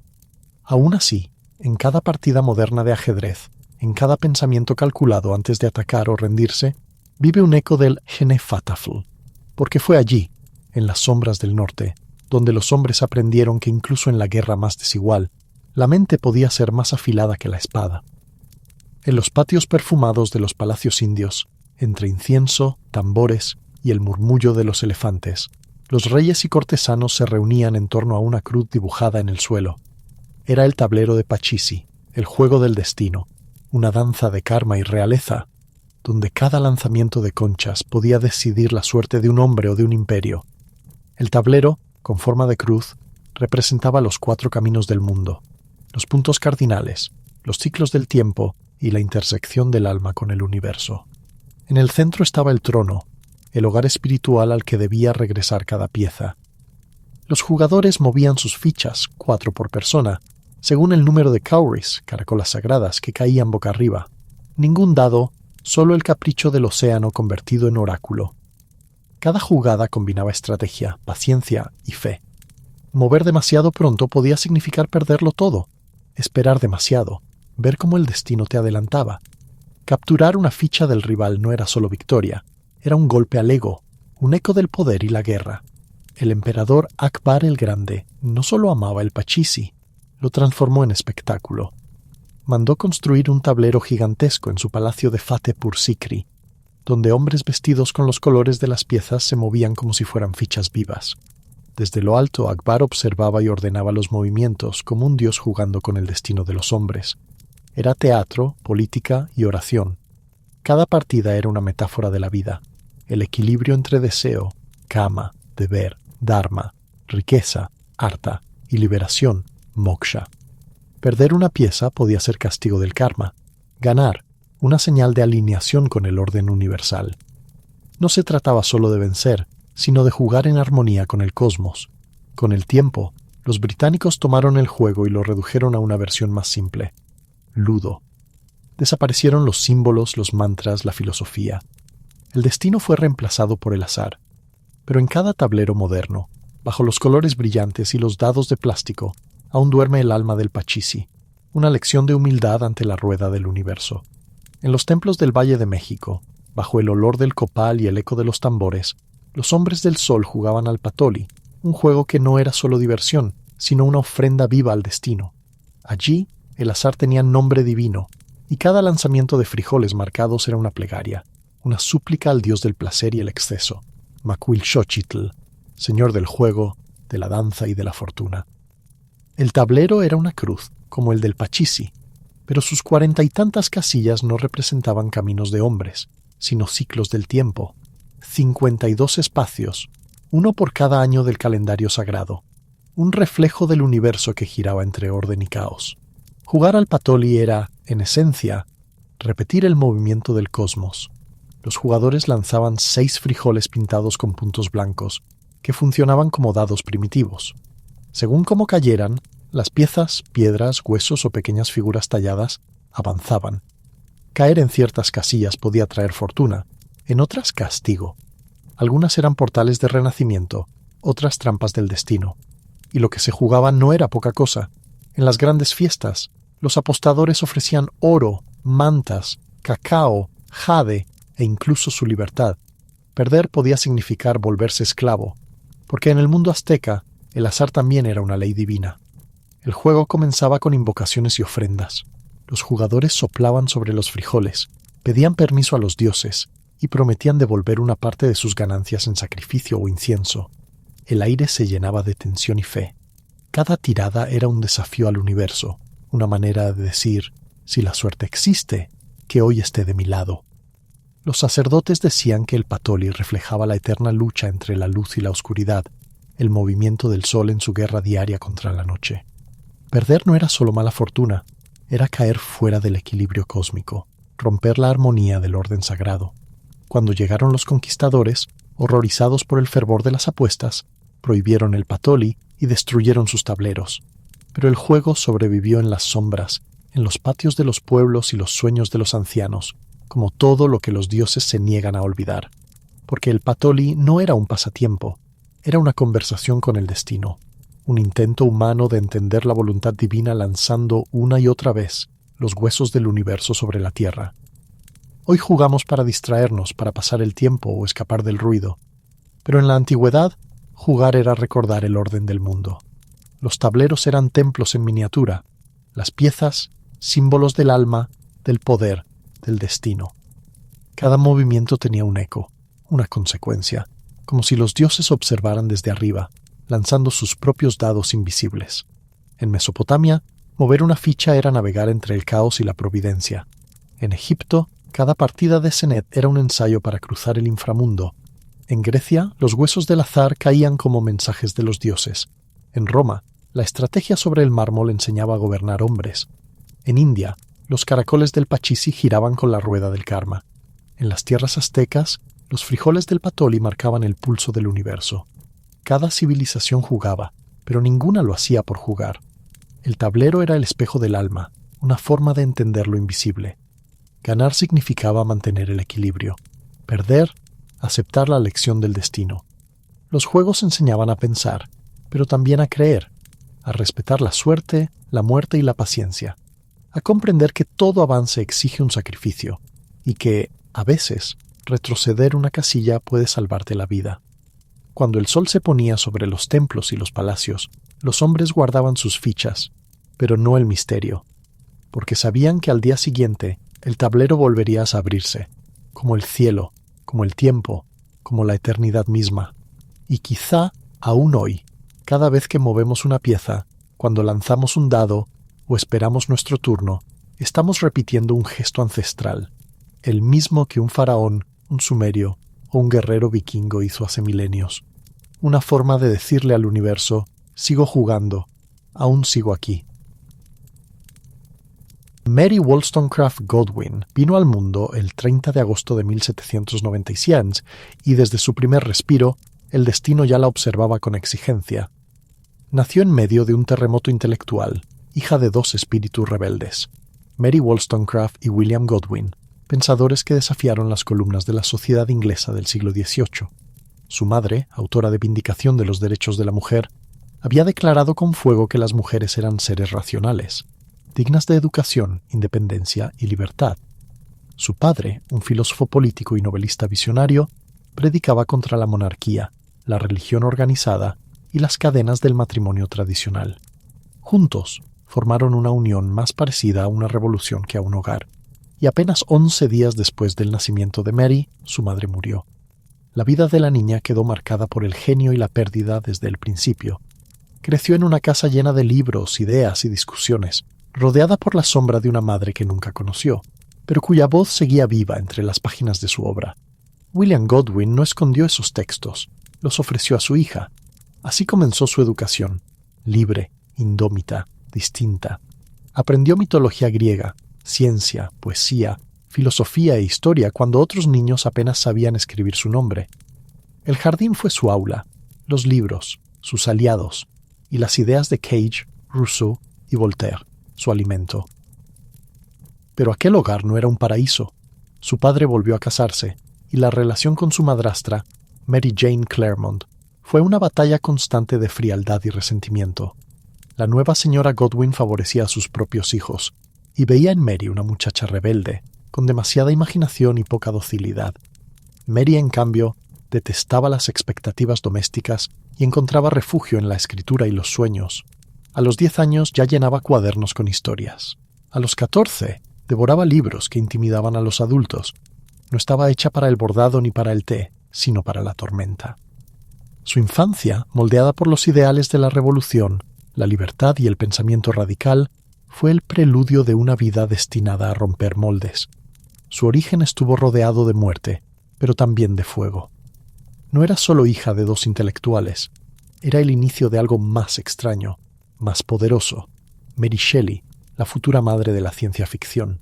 Aún así, en cada partida moderna de ajedrez, en cada pensamiento calculado antes de atacar o rendirse, vive un eco del Hnefatafl, porque fue allí, en las sombras del norte, donde los hombres aprendieron que incluso en la guerra más desigual, la mente podía ser más afilada que la espada. En los patios perfumados de los palacios indios, entre incienso, tambores y el murmullo de los elefantes, los reyes y cortesanos se reunían en torno a una cruz dibujada en el suelo. Era el tablero de Pachisi, el juego del destino, una danza de karma y realeza, donde cada lanzamiento de conchas podía decidir la suerte de un hombre o de un imperio. El tablero, con forma de cruz, representaba los 4 caminos del mundo, los puntos cardinales, los ciclos del tiempo y la intersección del alma con el universo. En el centro estaba el trono, el hogar espiritual al que debía regresar cada pieza. Los jugadores movían sus fichas, 4 por persona, según el número de cowries, caracolas sagradas, que caían boca arriba. Ningún dado, solo el capricho del océano convertido en oráculo. Cada jugada combinaba estrategia, paciencia y fe. Mover demasiado pronto podía significar perderlo todo. Esperar demasiado, ver cómo el destino te adelantaba. Capturar una ficha del rival no era solo victoria, era un golpe al ego, un eco del poder y la guerra. El emperador Akbar el Grande no solo amaba el Pachisi, lo transformó en espectáculo. Mandó construir un tablero gigantesco en su palacio de Fatehpur Sikri, donde hombres vestidos con los colores de las piezas se movían como si fueran fichas vivas. Desde lo alto, Akbar observaba y ordenaba los movimientos como un dios jugando con el destino de los hombres. Era teatro, política y oración. Cada partida era una metáfora de la vida, el equilibrio entre deseo, kama, deber, dharma, riqueza, artha y liberación, moksha. Perder una pieza podía ser castigo del karma. Ganar, una señal de alineación con el orden universal. No se trataba solo de vencer, sino de jugar en armonía con el cosmos. Con el tiempo, Los británicos tomaron el juego y lo redujeron a una versión más simple: Ludo. Desaparecieron los símbolos, los mantras, la filosofía. El destino fue reemplazado por el azar. Pero en cada tablero moderno, bajo los colores brillantes y los dados de plástico, aún duerme el alma del Pachisi, una lección de humildad ante la rueda del universo. En los templos del Valle de México, bajo el olor del copal y el eco de los tambores, los hombres del sol jugaban al patoli, un juego que no era solo diversión, sino una ofrenda viva al destino. Allí, el azar tenía nombre divino, y cada lanzamiento de frijoles marcados era una plegaria, una súplica al dios del placer y el exceso, Macuilxochitl, señor del juego, de la danza y de la fortuna. El tablero era una cruz, como el del Pachisi, pero sus 40 y tantas casillas no representaban caminos de hombres, sino ciclos del tiempo, 52 espacios, uno por cada año del calendario sagrado, un reflejo del universo que giraba entre orden y caos. Jugar al patoli era, en esencia, repetir el movimiento del cosmos. Los jugadores lanzaban 6 frijoles pintados con puntos blancos, que funcionaban como dados primitivos. Según cómo cayeran, las piezas, piedras, huesos o pequeñas figuras talladas avanzaban. Caer en ciertas casillas podía traer fortuna, en otras castigo. Algunas eran portales de renacimiento, otras trampas del destino. Y lo que se jugaba no era poca cosa. En las grandes fiestas, los apostadores ofrecían oro, mantas, cacao, jade e incluso su libertad. Perder podía significar volverse esclavo, porque en el mundo azteca el azar también era una ley divina. El juego comenzaba con invocaciones y ofrendas. Los jugadores soplaban sobre los frijoles, pedían permiso a los dioses y prometían devolver una parte de sus ganancias en sacrificio o incienso. El aire se llenaba de tensión y fe. Cada tirada era un desafío al universo, una manera de decir, si la suerte existe, que hoy esté de mi lado. Los sacerdotes decían que el patoli reflejaba la eterna lucha entre la luz y la oscuridad, el movimiento del sol en su guerra diaria contra la noche. Perder no era solo mala fortuna, era caer fuera del equilibrio cósmico, romper la armonía del orden sagrado. Cuando llegaron los conquistadores, horrorizados por el fervor de las apuestas, prohibieron el patoli y destruyeron sus tableros. Pero el juego sobrevivió en las sombras, en los patios de los pueblos y los sueños de los ancianos, como todo lo que los dioses se niegan a olvidar. Porque el patoli no era un pasatiempo, era una conversación con el destino, un intento humano de entender la voluntad divina lanzando una y otra vez los huesos del universo sobre la tierra. Hoy jugamos para distraernos, para pasar el tiempo o escapar del ruido. Pero en la antigüedad, jugar era recordar el orden del mundo. Los tableros eran templos en miniatura, las piezas, símbolos del alma, del poder, del destino. Cada movimiento tenía un eco, una consecuencia, como si los dioses observaran desde arriba, lanzando sus propios dados invisibles. En Mesopotamia, mover una ficha era navegar entre el caos y la providencia. En Egipto, cada partida de Senet era un ensayo para cruzar el inframundo. En Grecia, los huesos del azar caían como mensajes de los dioses. En Roma, la estrategia sobre el mármol enseñaba a gobernar hombres. En India, los caracoles del Pachisi giraban con la rueda del karma. En las tierras aztecas, los frijoles del patoli marcaban el pulso del universo. Cada civilización jugaba, pero ninguna lo hacía por jugar. El tablero era el espejo del alma, una forma de entender lo invisible. Ganar significaba mantener el equilibrio. Perder, aceptar la lección del destino. Los juegos enseñaban a pensar, pero también a creer, a respetar la suerte, la muerte y la paciencia, a comprender que todo avance exige un sacrificio y que, a veces, retroceder una casilla puede salvarte la vida. Cuando el sol se ponía sobre los templos y los palacios, los hombres guardaban sus fichas, pero no el misterio, porque sabían que al día siguiente el tablero volvería a abrirse, como el cielo, como el tiempo, como la eternidad misma. Y quizá, aún hoy, cada vez que movemos una pieza, cuando lanzamos un dado o esperamos nuestro turno, estamos repitiendo un gesto ancestral, el mismo que un faraón, un sumerio o un guerrero vikingo hizo hace milenios. Una forma de decirle al universo, sigo jugando, aún sigo aquí. Mary Wollstonecraft Godwin vino al mundo el 30 de agosto de 1796 y desde su primer respiro, el destino ya la observaba con exigencia. Nació en medio de un terremoto intelectual, hija de dos espíritus rebeldes, Mary Wollstonecraft y William Godwin, pensadores que desafiaron las columnas de la sociedad inglesa del siglo XVIII. Su madre, autora de Vindicación de los Derechos de la Mujer, había declarado con fuego que las mujeres eran seres racionales, dignas de educación, independencia y libertad. Su padre, un filósofo político y novelista visionario, predicaba contra la monarquía, la religión organizada y las cadenas del matrimonio tradicional. Juntos, formaron una unión más parecida a una revolución que a un hogar, y apenas 11 días después del nacimiento de Mary, su madre murió. La vida de la niña quedó marcada por el genio y la pérdida desde el principio. Creció en una casa llena de libros, ideas y discusiones, rodeada por la sombra de una madre que nunca conoció, pero cuya voz seguía viva entre las páginas de su obra. William Godwin no escondió esos textos, los ofreció a su hija. Así comenzó su educación, libre, indómita, distinta. Aprendió mitología griega, ciencia, poesía, filosofía e historia cuando otros niños apenas sabían escribir su nombre. El jardín fue su aula, los libros, sus aliados, y las ideas de Cage, Rousseau y Voltaire, su alimento. Pero aquel hogar no era un paraíso. Su padre volvió a casarse, y la relación con su madrastra, Mary Jane Claremont, fue una batalla constante de frialdad y resentimiento. La nueva señora Godwin favorecía a sus propios hijos, y veía en Mary una muchacha rebelde, con demasiada imaginación y poca docilidad. Mary, en cambio, detestaba las expectativas domésticas y encontraba refugio en la escritura y los sueños. A los 10 años ya llenaba cuadernos con historias. A los 14 devoraba libros que intimidaban a los adultos. No estaba hecha para el bordado ni para el té, sino para la tormenta. Su infancia, moldeada por los ideales de la revolución, la libertad y el pensamiento radical, fue el preludio de una vida destinada a romper moldes. Su origen estuvo rodeado de muerte, pero también de fuego. No era solo hija de dos intelectuales, era el inicio de algo más extraño, más poderoso. Mary Shelley, la futura madre de la ciencia ficción.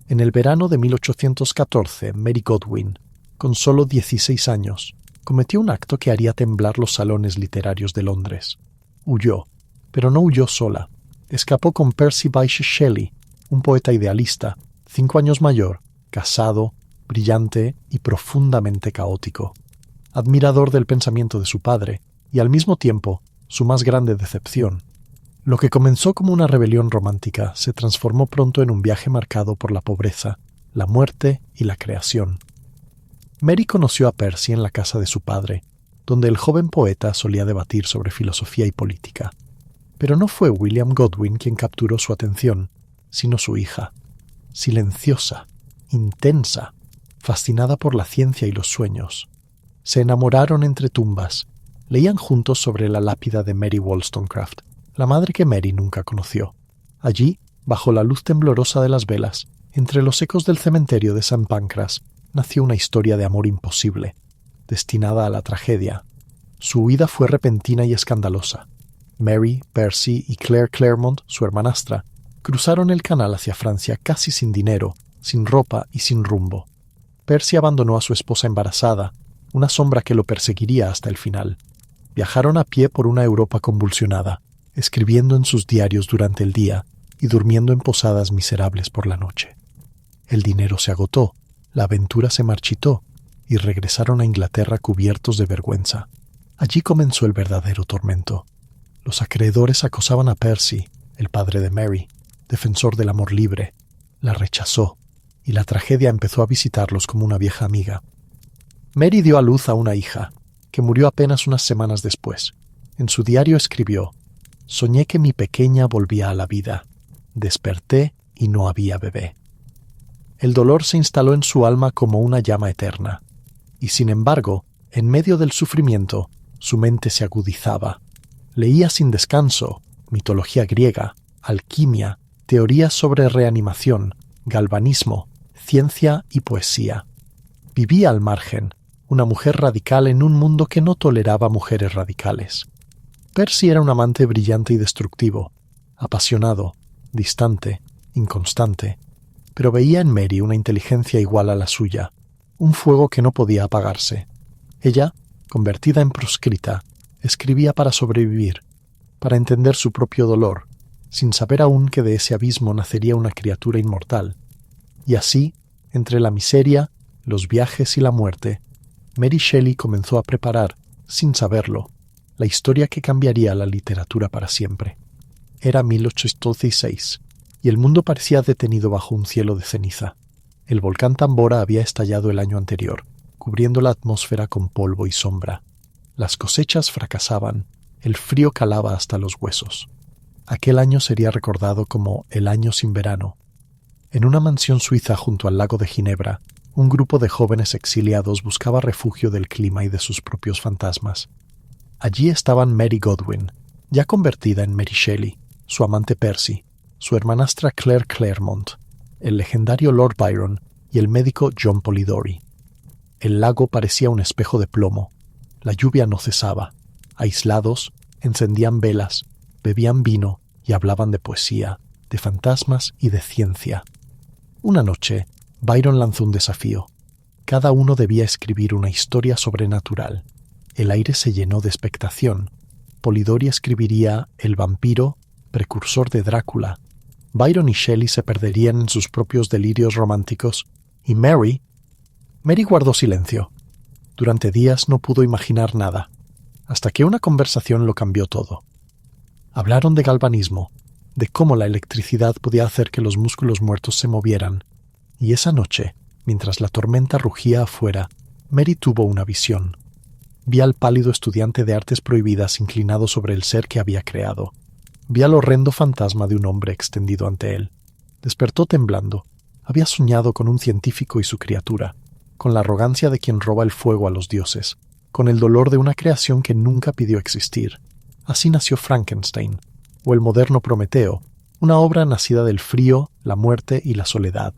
En el verano de 1814, Mary Godwin, con solo 16 años, cometió un acto que haría temblar los salones literarios de Londres. Huyó, pero no huyó sola. Escapó con Percy Bysshe Shelley, un poeta idealista, 5 años mayor, casado, brillante y profundamente caótico. Admirador del pensamiento de su padre, y al mismo tiempo, su más grande decepción. Lo que comenzó como una rebelión romántica se transformó pronto en un viaje marcado por la pobreza, la muerte y la creación. Mary conoció a Percy en la casa de su padre, donde el joven poeta solía debatir sobre filosofía y política. Pero no fue William Godwin quien capturó su atención, sino su hija, silenciosa, intensa, fascinada por la ciencia y los sueños. Se enamoraron entre tumbas, leían juntos sobre la lápida de Mary Wollstonecraft, la madre que Mary nunca conoció. Allí, bajo la luz temblorosa de las velas, entre los ecos del cementerio de St. Pancras, nació una historia de amor imposible, destinada a la tragedia. Su huida fue repentina y escandalosa. Mary, Percy y Claire Claremont, su hermanastra, cruzaron el canal hacia Francia casi sin dinero, sin ropa y sin rumbo. Percy abandonó a su esposa embarazada, una sombra que lo perseguiría hasta el final. Viajaron a pie por una Europa convulsionada, escribiendo en sus diarios durante el día y durmiendo en posadas miserables por la noche. El dinero se agotó, la aventura se marchitó, y regresaron a Inglaterra cubiertos de vergüenza. Allí comenzó el verdadero tormento. Los acreedores acosaban a Percy, el padre de Mary, defensor del amor libre. La rechazó, y la tragedia empezó a visitarlos como una vieja amiga. Mary dio a luz a una hija, que murió apenas unas semanas después. En su diario escribió: «Soñé que mi pequeña volvía a la vida. Desperté y no había bebé». El dolor se instaló en su alma como una llama eterna. Y sin embargo, en medio del sufrimiento, su mente se agudizaba. Leía sin descanso mitología griega, alquimia, teorías sobre reanimación, galvanismo, ciencia y poesía. Vivía al margen, una mujer radical en un mundo que no toleraba mujeres radicales. Percy era un amante brillante y destructivo, apasionado, distante, inconstante, pero veía en Mary una inteligencia igual a la suya, un fuego que no podía apagarse. Ella, convertida en proscrita, escribía para sobrevivir, para entender su propio dolor, sin saber aún que de ese abismo nacería una criatura inmortal. Y así, entre la miseria, los viajes y la muerte, Mary Shelley comenzó a preparar, sin saberlo, la historia que cambiaría la literatura para siempre. Era 1816, y el mundo parecía detenido bajo un cielo de ceniza. El volcán Tambora había estallado el año anterior, cubriendo la atmósfera con polvo y sombra. Las cosechas fracasaban, el frío calaba hasta los huesos. Aquel año sería recordado como el año sin verano. En una mansión suiza junto al lago de Ginebra, un grupo de jóvenes exiliados buscaba refugio del clima y de sus propios fantasmas. Allí estaban Mary Godwin, ya convertida en Mary Shelley, su amante Percy, su hermanastra Claire Claremont, el legendario Lord Byron y el médico John Polidori. El lago parecía un espejo de plomo. La lluvia no cesaba. Aislados, encendían velas, bebían vino y hablaban de poesía, de fantasmas y de ciencia. Una noche, Byron lanzó un desafío. Cada uno debía escribir una historia sobrenatural. El aire se llenó de expectación. Polidori escribiría El vampiro, precursor de Drácula. Byron y Shelley se perderían en sus propios delirios románticos, y Mary guardó silencio. Durante días no pudo imaginar nada, hasta que una conversación lo cambió todo. Hablaron de galvanismo, de cómo la electricidad podía hacer que los músculos muertos se movieran, y esa noche, mientras la tormenta rugía afuera, Mary tuvo una visión. Vi al pálido estudiante de artes prohibidas inclinado sobre el ser que había creado. Vi al horrendo fantasma de un hombre extendido ante él. Despertó temblando. Había soñado con un científico y su criatura, con la arrogancia de quien roba el fuego a los dioses, con el dolor de una creación que nunca pidió existir. Así nació Frankenstein, o el moderno Prometeo, una obra nacida del frío, la muerte y la soledad.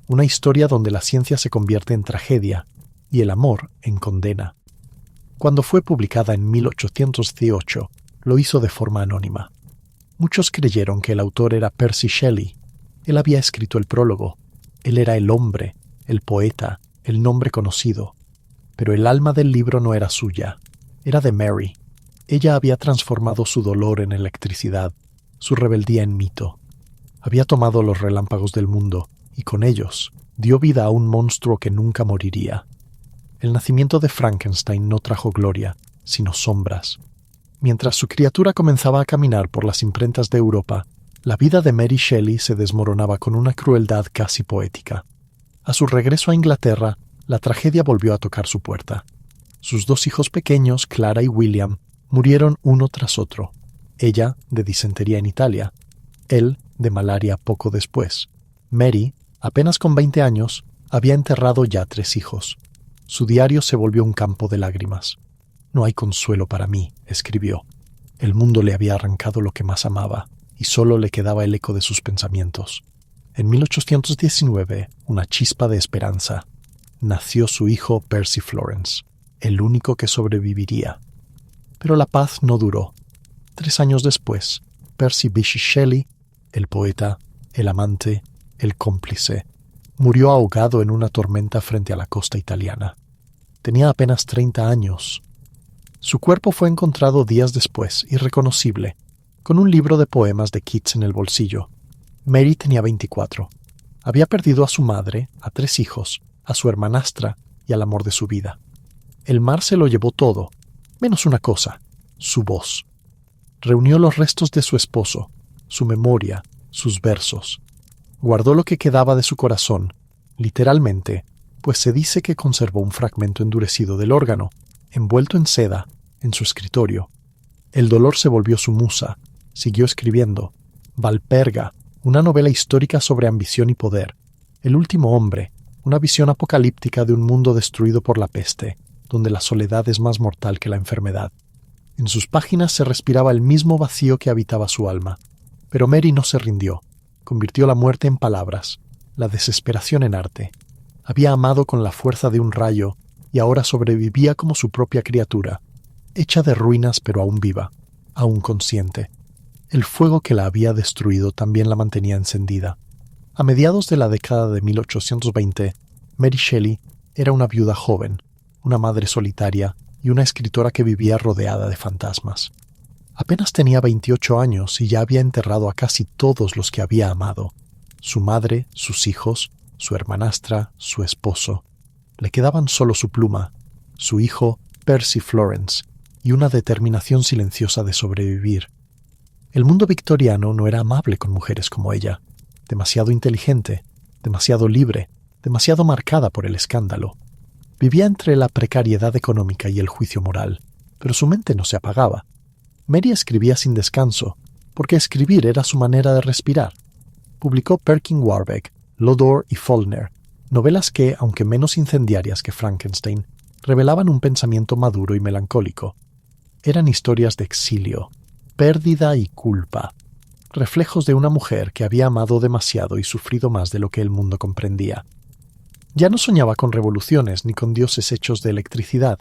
Una historia donde la ciencia se convierte en tragedia y el amor en condena. Cuando fue publicada en 1818, lo hizo de forma anónima. Muchos creyeron que el autor era Percy Shelley. Él había escrito el prólogo. Él era el hombre, el poeta, el nombre conocido. Pero el alma del libro no era suya. Era de Mary. Ella había transformado su dolor en electricidad, su rebeldía en mito. Había tomado los relámpagos del mundo y con ellos dio vida a un monstruo que nunca moriría. El nacimiento de Frankenstein no trajo gloria, sino sombras. Mientras su criatura comenzaba a caminar por las imprentas de Europa, la vida de Mary Shelley se desmoronaba con una crueldad casi poética. A su regreso a Inglaterra, la tragedia volvió a tocar su puerta. Sus dos hijos pequeños, Clara y William, murieron uno tras otro. Ella, de disentería en Italia. Él, de malaria poco después. Mary, apenas con 20 años, había enterrado ya 3 hijos. Su diario se volvió un campo de lágrimas. «No hay consuelo para mí», escribió. El mundo le había arrancado lo que más amaba, y solo le quedaba el eco de sus pensamientos. En 1819, una chispa de esperanza. Nació su hijo Percy Florence, el único que sobreviviría. Pero la paz no duró. 3 años después, Percy Bysshe Shelley, el poeta, el amante, el cómplice, murió ahogado en una tormenta frente a la costa italiana. Tenía apenas 30 años. Su cuerpo fue encontrado días después, irreconocible, con un libro de poemas de Keats en el bolsillo. Mary tenía 24. Había perdido a su madre, a 3 hijos, a su hermanastra y al amor de su vida. El mar se lo llevó todo, menos una cosa, su voz. Reunió los restos de su esposo, su memoria, sus versos. Guardó lo que quedaba de su corazón, literalmente, pues se dice que conservó un fragmento endurecido del órgano, envuelto en seda, en su escritorio. El dolor se volvió su musa. Siguió escribiendo. Valperga, una novela histórica sobre ambición y poder. El último hombre, una visión apocalíptica de un mundo destruido por la peste, donde la soledad es más mortal que la enfermedad. En sus páginas se respiraba el mismo vacío que habitaba su alma. Pero Mary no se rindió. Convirtió la muerte en palabras, la desesperación en arte. Había amado con la fuerza de un rayo y ahora sobrevivía como su propia criatura, hecha de ruinas pero aún viva, aún consciente. El fuego que la había destruido también la mantenía encendida. A mediados de la década de 1820, Mary Shelley era una viuda joven, una madre solitaria y una escritora que vivía rodeada de fantasmas. Apenas tenía 28 años y ya había enterrado a casi todos los que había amado: su madre, sus hijos, su hermanastra, su esposo. Le quedaban solo su pluma, su hijo Percy Florence, y una determinación silenciosa de sobrevivir. El mundo victoriano no era amable con mujeres como ella, demasiado inteligente, demasiado libre, demasiado marcada por el escándalo. Vivía entre la precariedad económica y el juicio moral, pero su mente no se apagaba. Mary escribía sin descanso, porque escribir era su manera de respirar. Publicó Perkin Warbeck, Lodore y Faulkner, novelas que, aunque menos incendiarias que Frankenstein, revelaban un pensamiento maduro y melancólico. Eran historias de exilio, pérdida y culpa, reflejos de una mujer que había amado demasiado y sufrido más de lo que el mundo comprendía. Ya no soñaba con revoluciones ni con dioses hechos de electricidad.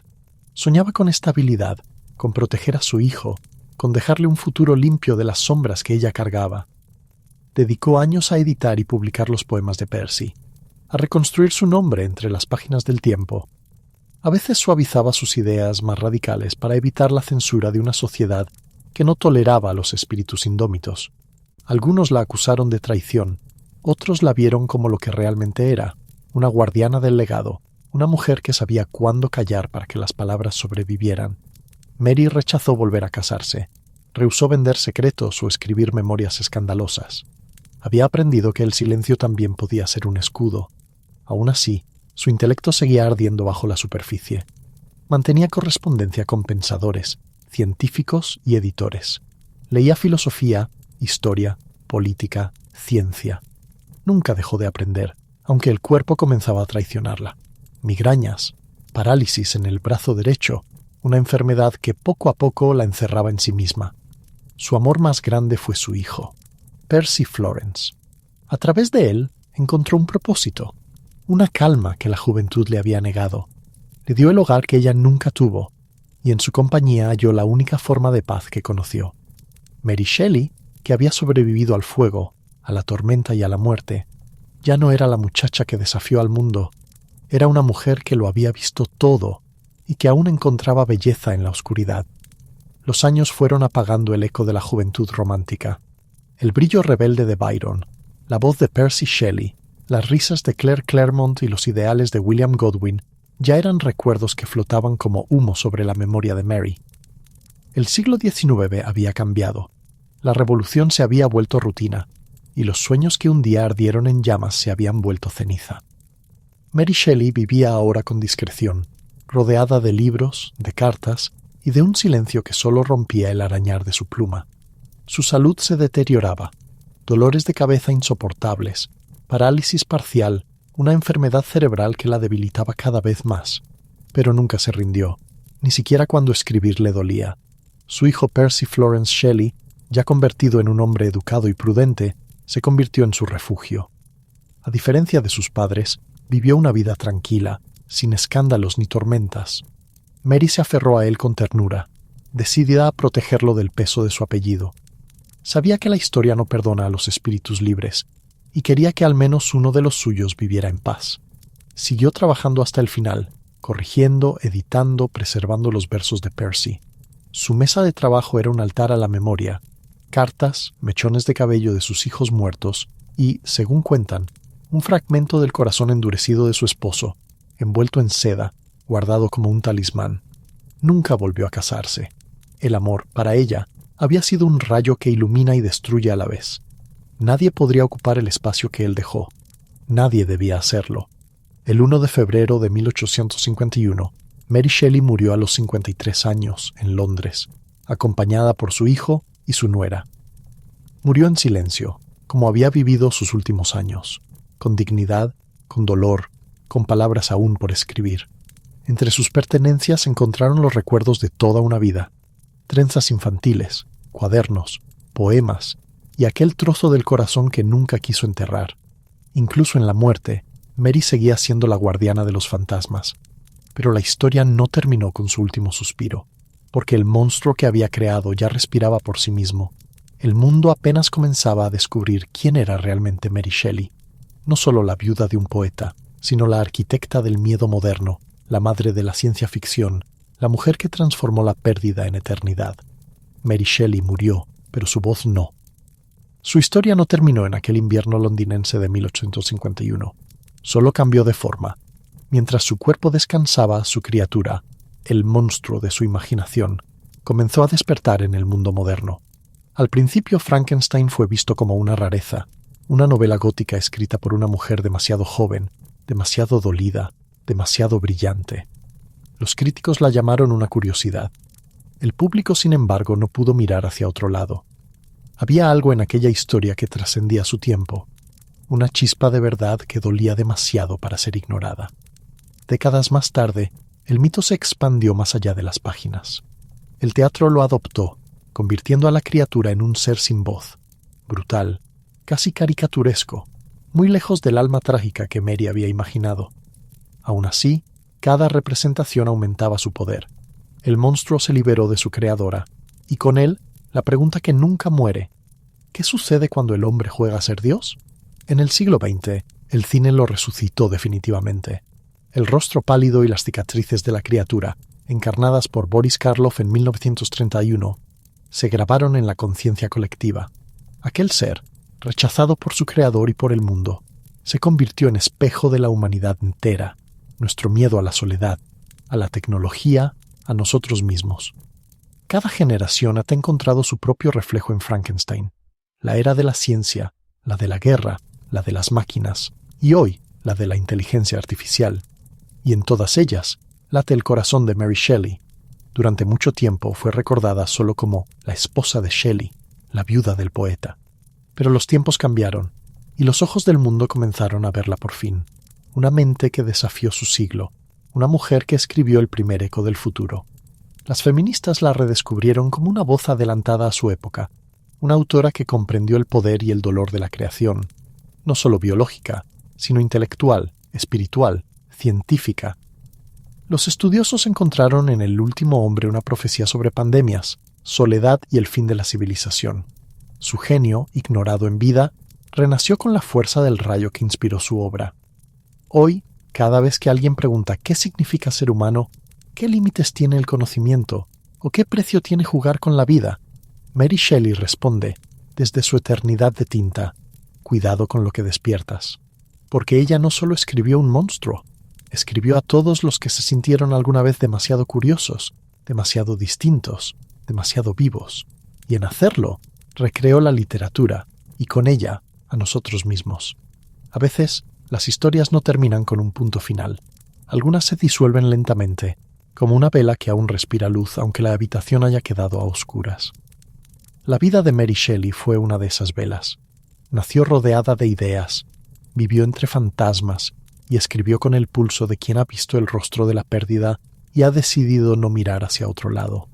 Soñaba con estabilidad, con proteger a su hijo, con dejarle un futuro limpio de las sombras que ella cargaba. Dedicó años a editar y publicar los poemas de Percy, a reconstruir su nombre entre las páginas del tiempo. A veces suavizaba sus ideas más radicales para evitar la censura de una sociedad que no toleraba a los espíritus indómitos. Algunos la acusaron de traición, otros la vieron como lo que realmente era, una guardiana del legado, una mujer que sabía cuándo callar para que las palabras sobrevivieran. Mary rechazó volver a casarse, rehusó vender secretos o escribir memorias escandalosas. Había aprendido que el silencio también podía ser un escudo. Aún así, su intelecto seguía ardiendo bajo la superficie. Mantenía correspondencia con pensadores, científicos y editores. Leía filosofía, historia, política, ciencia. Nunca dejó de aprender, aunque el cuerpo comenzaba a traicionarla. Migrañas, parálisis en el brazo derecho, una enfermedad que poco a poco la encerraba en sí misma. Su amor más grande fue su hijo, Percy Florence. A través de él encontró un propósito, una calma que la juventud le había negado. Le dio el hogar que ella nunca tuvo, y en su compañía halló la única forma de paz que conoció. Mary Shelley, que había sobrevivido al fuego, a la tormenta y a la muerte, ya no era la muchacha que desafió al mundo. Era una mujer que lo había visto todo y que aún encontraba belleza en la oscuridad. Los años fueron apagando el eco de la juventud romántica. El brillo rebelde de Byron, la voz de Percy Shelley, las risas de Claire Claremont y los ideales de William Godwin ya eran recuerdos que flotaban como humo sobre la memoria de Mary. El siglo XIX había cambiado. La revolución se había vuelto rutina, y los sueños que un día ardieron en llamas se habían vuelto ceniza. Mary Shelley vivía ahora con discreción, rodeada de libros, de cartas y de un silencio que solo rompía el arañar de su pluma. Su salud se deterioraba, dolores de cabeza insoportables, parálisis parcial, una enfermedad cerebral que la debilitaba cada vez más. Pero nunca se rindió, ni siquiera cuando escribir le dolía. Su hijo Percy Florence Shelley, ya convertido en un hombre educado y prudente, se convirtió en su refugio. A diferencia de sus padres, vivió una vida tranquila, sin escándalos ni tormentas. Mary se aferró a él con ternura, decidida a protegerlo del peso de su apellido. Sabía que la historia no perdona a los espíritus libres, y quería que al menos uno de los suyos viviera en paz. Siguió trabajando hasta el final, corrigiendo, editando, preservando los versos de Percy. Su mesa de trabajo era un altar a la memoria, cartas, mechones de cabello de sus hijos muertos y, según cuentan, un fragmento del corazón endurecido de su esposo, envuelto en seda, guardado como un talismán. Nunca volvió a casarse. El amor, para ella, había sido un rayo que ilumina y destruye a la vez. Nadie podría ocupar el espacio que él dejó. Nadie debía hacerlo. El 1 de febrero de 1851, Mary Shelley murió a los 53 años, en Londres, acompañada por su hijo y su nuera. Murió en silencio, como había vivido sus últimos años, con dignidad, con dolor, con palabras aún por escribir. Entre sus pertenencias se encontraron los recuerdos de toda una vida, trenzas infantiles, cuadernos, poemas y aquel trozo del corazón que nunca quiso enterrar. Incluso en la muerte, Mary seguía siendo la guardiana de los fantasmas. Pero la historia no terminó con su último suspiro, porque el monstruo que había creado ya respiraba por sí mismo. El mundo apenas comenzaba a descubrir quién era realmente Mary Shelley, no solo la viuda de un poeta, sino la arquitecta del miedo moderno, la madre de la ciencia ficción, la mujer que transformó la pérdida en eternidad. Mary Shelley murió, pero su voz no. Su historia no terminó en aquel invierno londinense de 1851. Solo cambió de forma. Mientras su cuerpo descansaba, su criatura, el monstruo de su imaginación, comenzó a despertar en el mundo moderno. Al principio, Frankenstein fue visto como una rareza, una novela gótica escrita por una mujer demasiado joven, demasiado dolida, demasiado brillante. Los críticos la llamaron una curiosidad. El público, sin embargo, no pudo mirar hacia otro lado. Había algo en aquella historia que trascendía su tiempo, una chispa de verdad que dolía demasiado para ser ignorada. Décadas más tarde, el mito se expandió más allá de las páginas. El teatro lo adoptó, convirtiendo a la criatura en un ser sin voz, brutal, casi caricaturesco, muy lejos del alma trágica que Mary había imaginado. Aún así, cada representación aumentaba su poder. El monstruo se liberó de su creadora, y con él, la pregunta que nunca muere: ¿qué sucede cuando el hombre juega a ser Dios? En el siglo XX, el cine lo resucitó definitivamente. El rostro pálido y las cicatrices de la criatura, encarnadas por Boris Karloff en 1931, se grabaron en la conciencia colectiva. Aquel ser, rechazado por su creador y por el mundo, se convirtió en espejo de la humanidad entera, nuestro miedo a la soledad, a la tecnología, a nosotros mismos. Cada generación ha encontrado su propio reflejo en Frankenstein, la era de la ciencia, la de la guerra, la de las máquinas, y hoy la de la inteligencia artificial. Y en todas ellas late el corazón de Mary Shelley. Durante mucho tiempo fue recordada solo como la esposa de Shelley, la viuda del poeta. Pero los tiempos cambiaron, y los ojos del mundo comenzaron a verla por fin. Una mente que desafió su siglo, una mujer que escribió el primer eco del futuro. Las feministas la redescubrieron como una voz adelantada a su época, una autora que comprendió el poder y el dolor de la creación, no solo biológica, sino intelectual, espiritual, científica. Los estudiosos encontraron en El último hombre una profecía sobre pandemias, soledad y el fin de la civilización. Su genio, ignorado en vida, renació con la fuerza del rayo que inspiró su obra. Hoy, cada vez que alguien pregunta qué significa ser humano, qué límites tiene el conocimiento o qué precio tiene jugar con la vida, Mary Shelley responde, desde su eternidad de tinta: cuidado con lo que despiertas. Porque ella no solo escribió un monstruo, escribió a todos los que se sintieron alguna vez demasiado curiosos, demasiado distintos, demasiado vivos, y en hacerlo, recreó la literatura, y con ella, a nosotros mismos. A veces, las historias no terminan con un punto final. Algunas se disuelven lentamente, como una vela que aún respira luz aunque la habitación haya quedado a oscuras. La vida de Mary Shelley fue una de esas velas. Nació rodeada de ideas, vivió entre fantasmas y escribió con el pulso de quien ha visto el rostro de la pérdida y ha decidido no mirar hacia otro lado.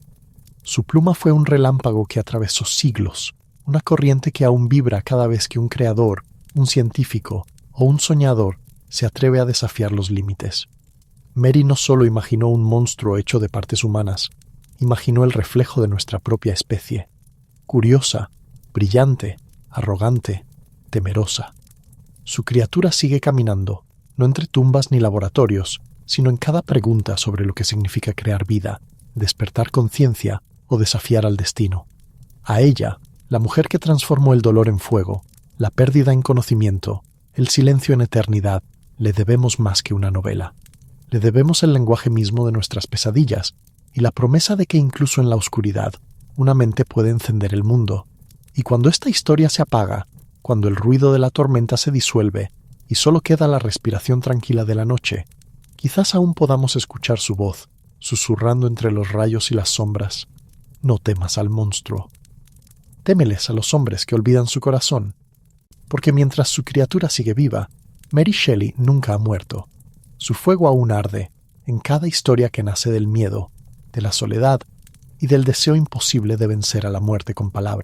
Su pluma fue un relámpago que atravesó siglos, una corriente que aún vibra cada vez que un creador, un científico o un soñador se atreve a desafiar los límites. Mary no solo imaginó un monstruo hecho de partes humanas, imaginó el reflejo de nuestra propia especie, curiosa, brillante, arrogante, temerosa. Su criatura sigue caminando, no entre tumbas ni laboratorios, sino en cada pregunta sobre lo que significa crear vida, despertar conciencia o desafiar al destino. A ella, la mujer que transformó el dolor en fuego, la pérdida en conocimiento, el silencio en eternidad, le debemos más que una novela. Le debemos el lenguaje mismo de nuestras pesadillas y la promesa de que incluso en la oscuridad, una mente puede encender el mundo. Y cuando esta historia se apaga, cuando el ruido de la tormenta se disuelve y solo queda la respiración tranquila de la noche, quizás aún podamos escuchar su voz, susurrando entre los rayos y las sombras: no temas al monstruo. Témeles a los hombres que olvidan su corazón, porque mientras su criatura sigue viva, Mary Shelley nunca ha muerto. Su fuego aún arde en cada historia que nace del miedo, de la soledad y del deseo imposible de vencer a la muerte con palabras.